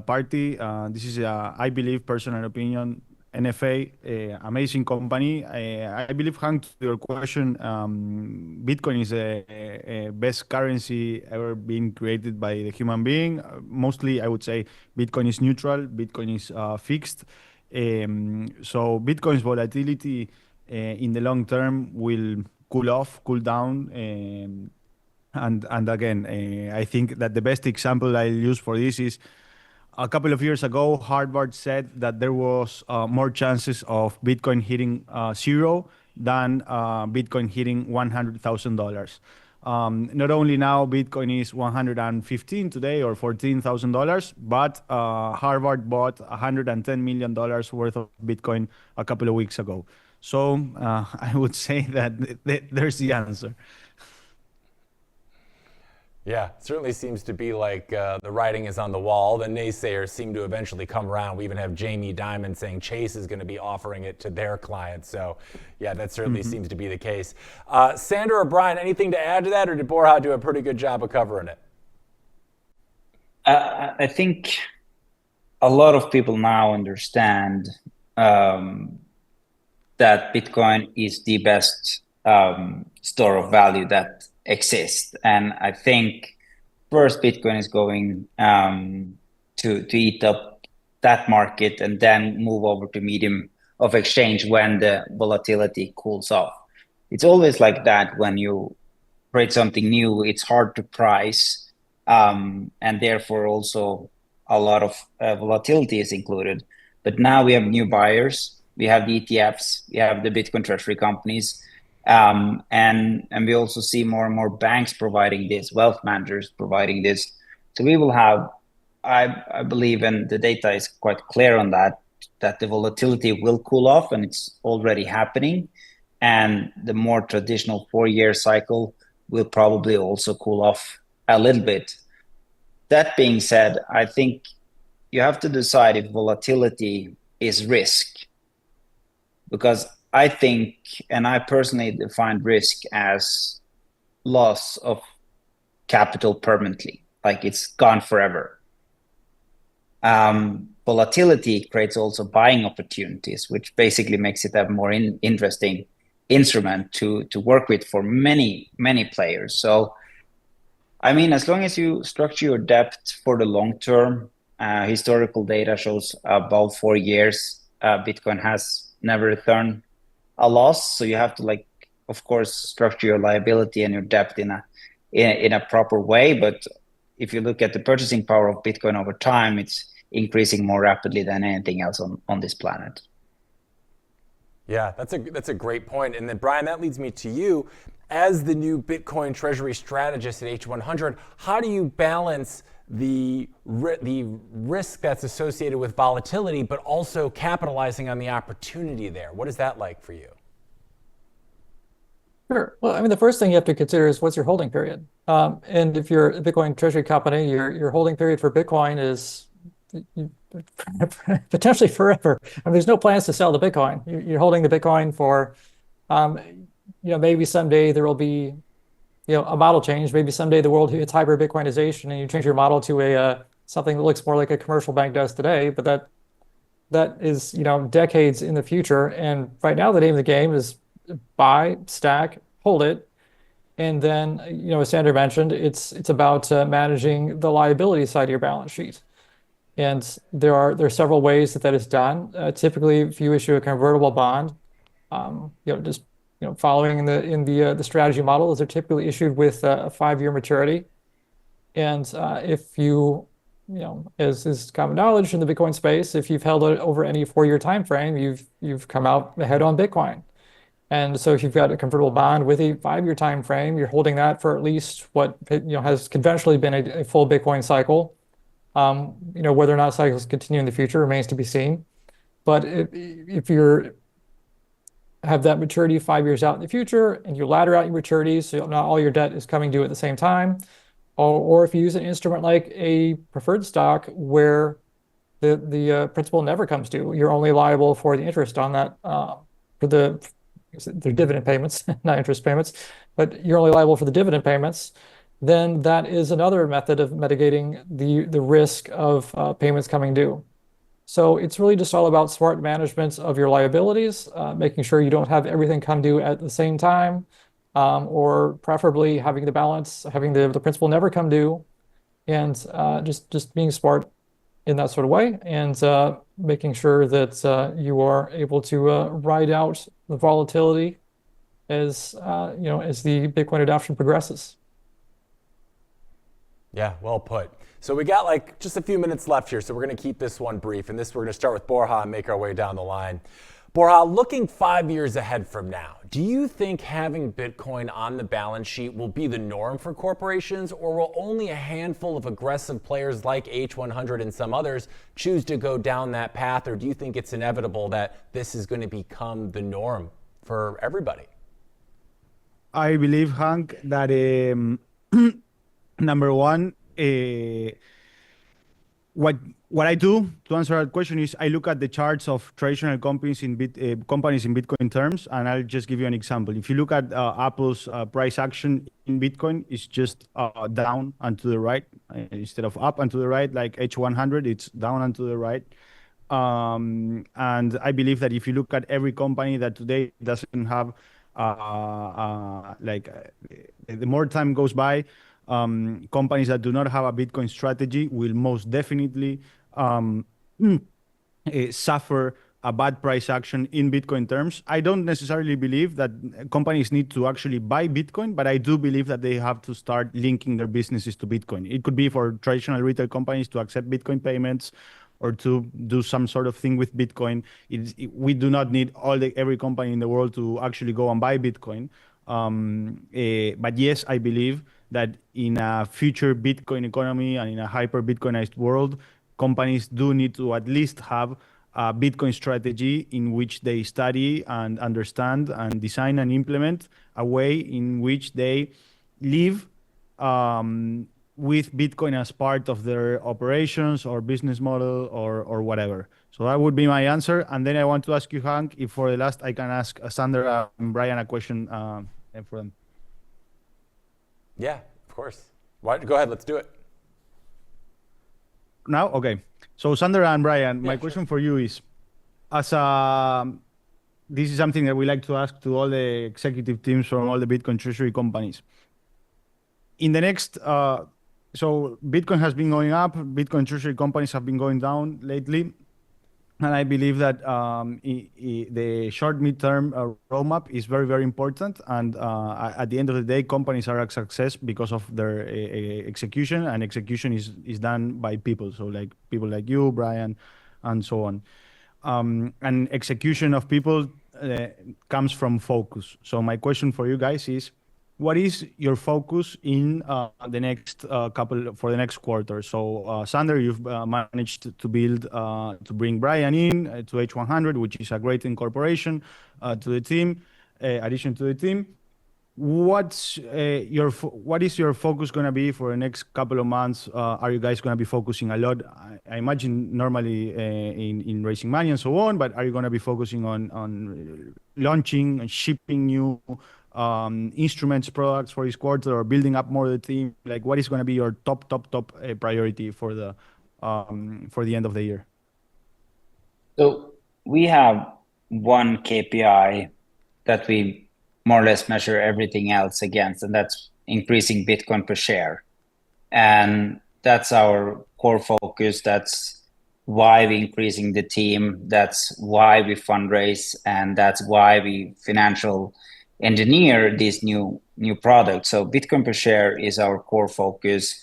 party. This is, I believe, personal opinion, NFA, amazing company. I believe, Hank, to your question, Bitcoin is a best currency ever being created by the human being. Mostly, I would say Bitcoin is neutral, Bitcoin is fixed. So Bitcoin's volatility in the long term will cool down. And again, I think that the best example I'll use for this is a couple of years ago, Harvard said that there was more chances of Bitcoin hitting zero than Bitcoin hitting $100,000. Not only now Bitcoin is 115 today or $14,000, but Harvard bought $110 million worth of Bitcoin a couple of weeks ago. So I would say that there's the answer. Yeah, certainly seems to be like the writing is on the wall. The naysayers seem to eventually come around. We even have Jamie Dimon saying Chase is going to be offering it to their clients. So, yeah, that certainly seems to be the case. Sandra or Brian, anything to add to that, or did Borja do a pretty good job of covering it? I think a lot of people now understand that Bitcoin is the best store of value that exists. And I think first Bitcoin is going to eat up that market and then move over to medium of exchange when the volatility cools off. It's always like that when you create something new, it's hard to price, and therefore also a lot of volatility is included. But now we have new buyers, we have the ETFs, we have the Bitcoin treasury companies, and we also see more and more banks providing this, wealth managers providing this. So we will have, I believe, and the data is quite clear on that the volatility will cool off, and it's already happening. And the more traditional 4-year cycle will probably also cool off a little bit. That being said, I think you have to decide if volatility is risk. Because I think, and I personally define risk as loss of capital permanently, like it's gone forever. Volatility creates also buying opportunities, which basically makes it a more interesting instrument to work with for many players. So, I mean, as long as you structure your debt for the long term, historical data shows about 4 years, Bitcoin has never returned a loss. So you have to, like, of course, structure your liability and your debt in a proper way. But if you look at the purchasing power of Bitcoin over time, it's increasing more rapidly than anything else on this planet. Yeah, that's a great point. And then, Brian, that leads me to you. As the new Bitcoin treasury strategist at H100, how do you balance the risk that's associated with volatility, but also capitalizing on the opportunity there? What is that like for you? Sure. Well, I mean, the first thing you have to consider is what's your holding period. And if you're a Bitcoin treasury company, your holding period for Bitcoin is potentially forever. I mean, there's no plans to sell the Bitcoin. You're holding the Bitcoin for, maybe someday there will be, a model change. Maybe someday the world hits hyper Bitcoinization and you change your model to something that looks more like a commercial bank does today. But that is, decades in the future. And right now, the name of the game is buy, stack, hold it. And then, as Sandra mentioned, it's about managing the liability side of your balance sheet. And there are several ways that is done. Typically, if you issue a convertible bond, following in the strategy model, those are typically issued with a 5-year maturity. And if you, as is common knowledge in the Bitcoin space, if you've held it over any 4-year time frame, you've come out ahead on Bitcoin. And so if you've got a convertible bond with a 5-year time frame, you're holding that for at least what has conventionally been a full Bitcoin cycle. Whether or not cycles continue in the future remains to be seen. But if you have that maturity 5 years out in the future and you ladder out your maturities, so not all your debt is coming due at the same time, or if you use an instrument like a preferred stock where the principal never comes due, you're only liable for the interest on that, for the dividend payments, not interest payments, but you're only liable for the dividend payments, then that is another method of mitigating the risk of payments coming due. So it's really just all about smart management of your liabilities, making sure you don't have everything come due at the same time, or preferably having the balance, having the principal never come due, and just being smart in that sort of way, and making sure that you are able to ride out the volatility as as the Bitcoin adoption progresses. Yeah, well put. So we got just a few minutes left here, so we're going to keep this one brief, and we're going to start with Borja and make our way down the line. Borja, looking 5 years ahead from now, do you think having Bitcoin on the balance sheet will be the norm for corporations, or will only a handful of aggressive players like H100 and some others choose to go down that path, or do you think it's inevitable that this is going to become the norm for everybody? I believe, Hank, that number one, what I do to answer that question is I look at the charts of traditional companies in Bitcoin terms, and I'll just give you an example. If you look at Apple's price action in Bitcoin, it's just down and to the right instead of up and to the right. Like H100, it's down and to the right. And I believe that if you look at every company that today doesn't have the more time goes by, companies that do not have a Bitcoin strategy will most definitely suffer a bad price action in Bitcoin terms. I don't necessarily believe that companies need to actually buy Bitcoin, but I do believe that they have to start linking their businesses to Bitcoin. It could be for traditional retail companies to accept Bitcoin payments or to do some sort of thing with Bitcoin. We do not need every company in the world to actually go and buy Bitcoin. But yes, I believe that in a future Bitcoin economy and in a hyper Bitcoinized world, companies do need to at least have a Bitcoin strategy in which they study and understand and design and implement a way in which they live with Bitcoin as part of their operations or business model or whatever. So that would be my answer. And then I want to ask you, Hank, if for the last I can ask Sander and Brian a question for them. Yeah, of course. Go ahead, let's do it. Now? Okay. So Sander and Brian, my question for you is, this is something that we like to ask to all the executive teams from all the Bitcoin treasury companies. In the next, so Bitcoin has been going up, Bitcoin treasury companies have been going down lately. And I believe that the short midterm roadmap is very, very important. And at the end of the day, companies are a success because of their execution, and execution is done by people. So like people like you, Brian, and so on. And execution of people comes from focus. So my question for you guys is, what is your focus in the next for the next quarter? So Sander, you've managed to build, to bring Brian in to H100, which is a great incorporation to the team, addition to the team. What is your focus going to be for the next couple of months? Are you guys going to be focusing a lot? I imagine normally in raising money and so on, but are you going to be focusing on launching and shipping new instruments, products for this quarter, or building up more of the team? Like, what is going to be your top priority for the end of the year? So we have one KPI that we more or less measure everything else against, and that's increasing Bitcoin per share. And that's our core focus. That's why we're increasing the team. That's why we fundraise, and that's why we financial engineer these new products. So Bitcoin per share is our core focus,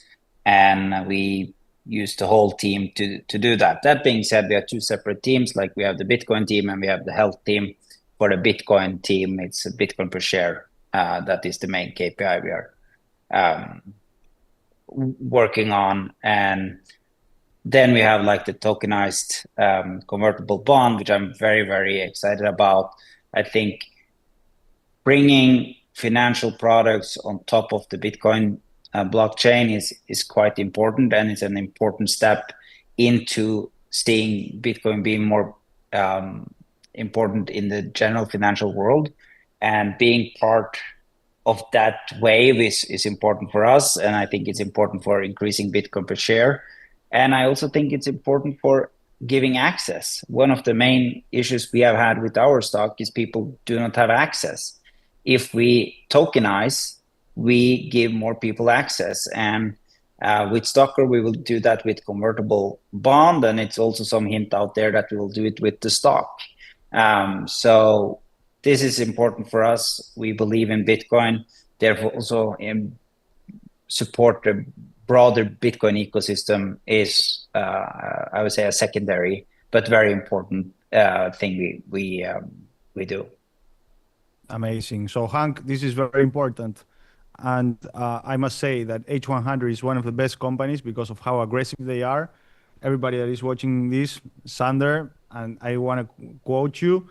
and we use the whole team to do that. That being said, we have two separate teams. Like we have the Bitcoin team and we have the health team. For the Bitcoin team, it's Bitcoin per share. That is the main KPI we are working on. And then we have like the tokenized convertible bond, which I'm very, very excited about. I think bringing financial products on top of the Bitcoin blockchain is quite important, and it's an important step into seeing Bitcoin being more important in the general financial world, and being part of that wave is important for us. And I think it's important for increasing Bitcoin per share. And I also think it's important for giving access. One of the main issues we have had with our stock is people do not have access. If we tokenize, we give more people access. And with Stocker, we will do that with convertible bond. And it's also some hint out there that we will do it with the stock. So this is important for us. We believe in Bitcoin, therefore also support the broader Bitcoin ecosystem is, I would say, a secondary but very important thing we do. Amazing. So Hank, this is very important. And I must say that H100 is one of the best companies because of how aggressive they are. Everybody that is watching this, Sander, and I want to quote you,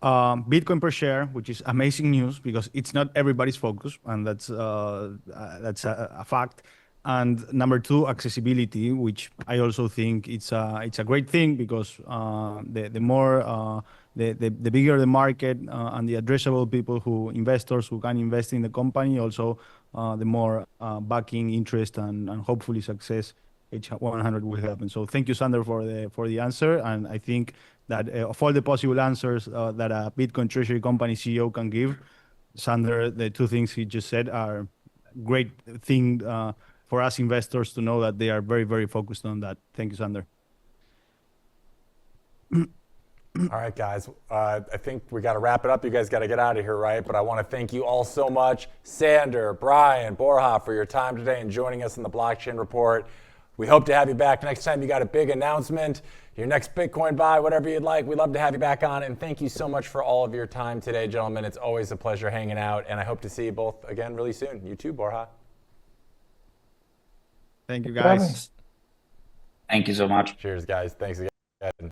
Bitcoin per share, which is amazing news because it's not everybody's focus, and that's a fact. And number two, accessibility, which I also think it's a great thing because the more the bigger the market and the addressable people investors who can invest in the company, also the more backing interest and hopefully success H100 will happen. So thank you, Sander, for the answer. And I think that of all the possible answers that a Bitcoin treasury company CEO can give, Sander, the two things he just said are great thing for us investors to know that they are very, very focused on that. Thank you, Sander. All right, guys, I think we got to wrap it up. You guys got to get out of here, right? But I want to thank you all so much, Sander, Brian, Borja, for your time today and joining us in the Blockchain Report. We hope to have you back next time you got a big announcement, your next Bitcoin buy, whatever you'd like. We'd love to have you back on. And thank you so much for all of your time today, gentlemen. It's always a pleasure hanging out. And I hope to see you both again really soon. You too, Borja. Thank you, guys. Thank you so much. Cheers, guys. Thanks again.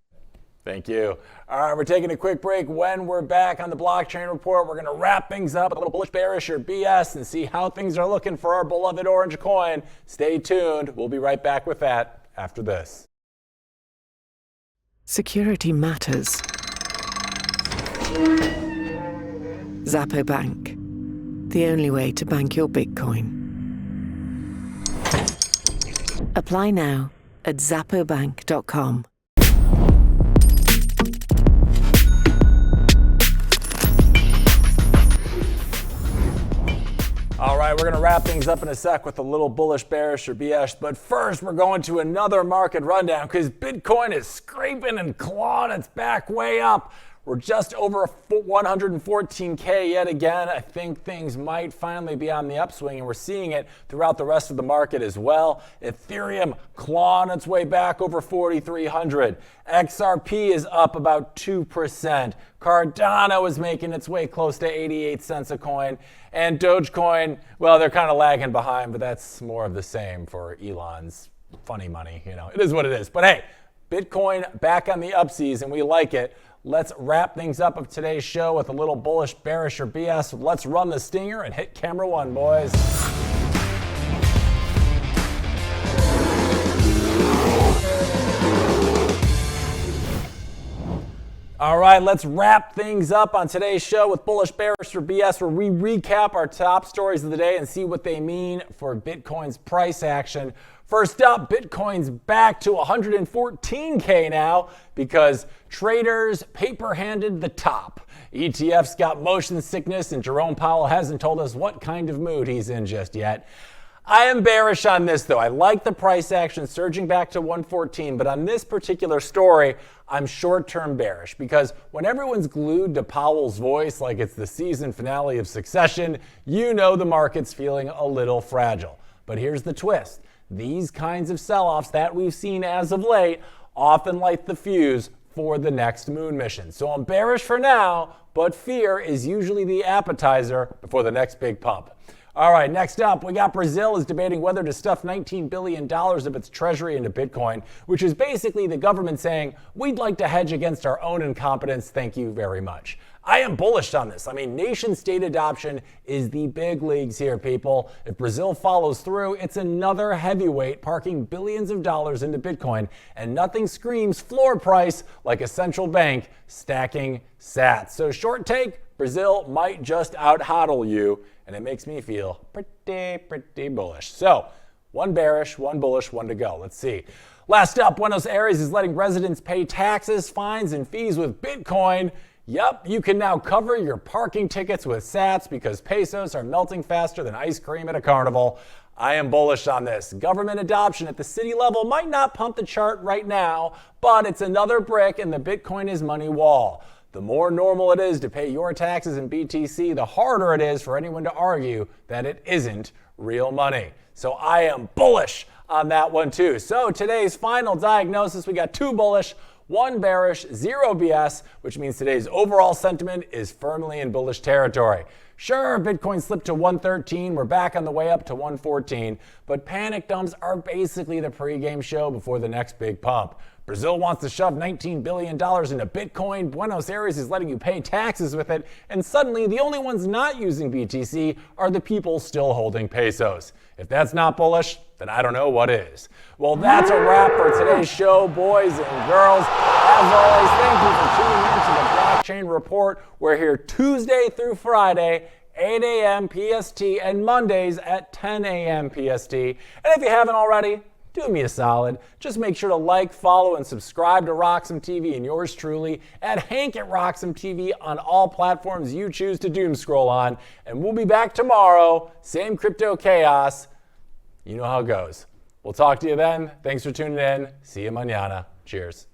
Thank you. All right, we're taking a quick break. When we're back on the Blockchain Report, we're going to wrap things up with a little bullish, bearish, or BS and see how things are looking for our beloved orange coin. Stay tuned. We'll be right back with that after this. Security matters. Zappo Bank, the only way to bank your Bitcoin. Apply now at zappobank.com. All right, we're going to wrap things up in a sec with a little bullish, bearish, or BS. But first, we're going to another market rundown because Bitcoin is scraping and clawing its back way up. We're just over 114K yet again. I think things might finally be on the upswing, and we're seeing it throughout the rest of the market as well. Ethereum clawing its way back over 4,300. XRP is up about 2%. Cardano is making its way close to 88 cents a coin. And Dogecoin, well, they're kind of lagging behind, but that's more of the same for Elon's funny money. You know, it is what it is. But hey, Bitcoin back on the upseas, and we like it. Let's wrap things up of today's show with a little bullish, bearish, or BS. Let's run the stinger and hit camera one, boys. All right, let's wrap things up on today's show with bullish, bearish, or BS, where we recap our top stories of the day and see what they mean for Bitcoin's price action. First up, Bitcoin's back to 114K now because traders paper-handed the top. ETFs got motion sickness, and Jerome Powell hasn't told us what kind of mood he's in just yet. I am bearish on this, though. I like the price action surging back to 114, but on this particular story, I'm short-term bearish because when everyone's glued to Powell's voice like it's the season finale of Succession, you know the market's feeling a little fragile. But here's the twist. These kinds of sell-offs that we've seen as of late often light the fuse for the next moon mission. So I'm bearish for now, but fear is usually the appetizer before the next big pump. All right, next up, we got Brazil is debating whether to stuff $19 billion of its treasury into Bitcoin, which is basically the government saying, we'd like to hedge against our own incompetence, thank you very much. I am bullish on this. I mean, nation-state adoption is the big leagues here, people. If Brazil follows through, it's another heavyweight parking billions of dollars into Bitcoin, and nothing screams floor price like a central bank stacking sats. So short take, Brazil might just out-hodl you, and it makes me feel pretty bullish. So, one bearish, one bullish, one to go. Let's see. Last up, Buenos Aires is letting residents pay taxes, fines, and fees with Bitcoin. Yup, you can now cover your parking tickets with sats because pesos are melting faster than ice cream at a carnival. I am bullish on this. Government adoption at the city level might not pump the chart right now, but it's another brick in the Bitcoin is money wall. The more normal it is to pay your taxes in BTC, the harder it is for anyone to argue that it isn't real money. So I am bullish on that one too. So today's final diagnosis, we got two bullish, 1 bearish, 0 BS, which means today's overall sentiment is firmly in bullish territory. Sure, Bitcoin slipped to 113, we're back on the way up to 114, but panic dumps are basically the pregame show before the next big pump. Brazil wants to shove $19 billion into Bitcoin, Buenos Aires is letting you pay taxes with it, and suddenly the only ones not using BTC are the people still holding pesos. If that's not bullish, then I don't know what is. Well, that's a wrap for today's show, boys and girls. As always, thank you for tuning in to the Blockchain Report. We're here Tuesday through Friday, 8 a.m. PST, and Mondays at 10 a.m. PST. And if you haven't already, do me a solid. Just make sure to like, follow, and subscribe to RoxomTV and yours truly at Hank at RoxomTV on all platforms you choose to doom scroll on. And we'll be back tomorrow. Same crypto chaos. You know how it goes. We'll talk to you then. Thanks for tuning in. See you mañana. Cheers.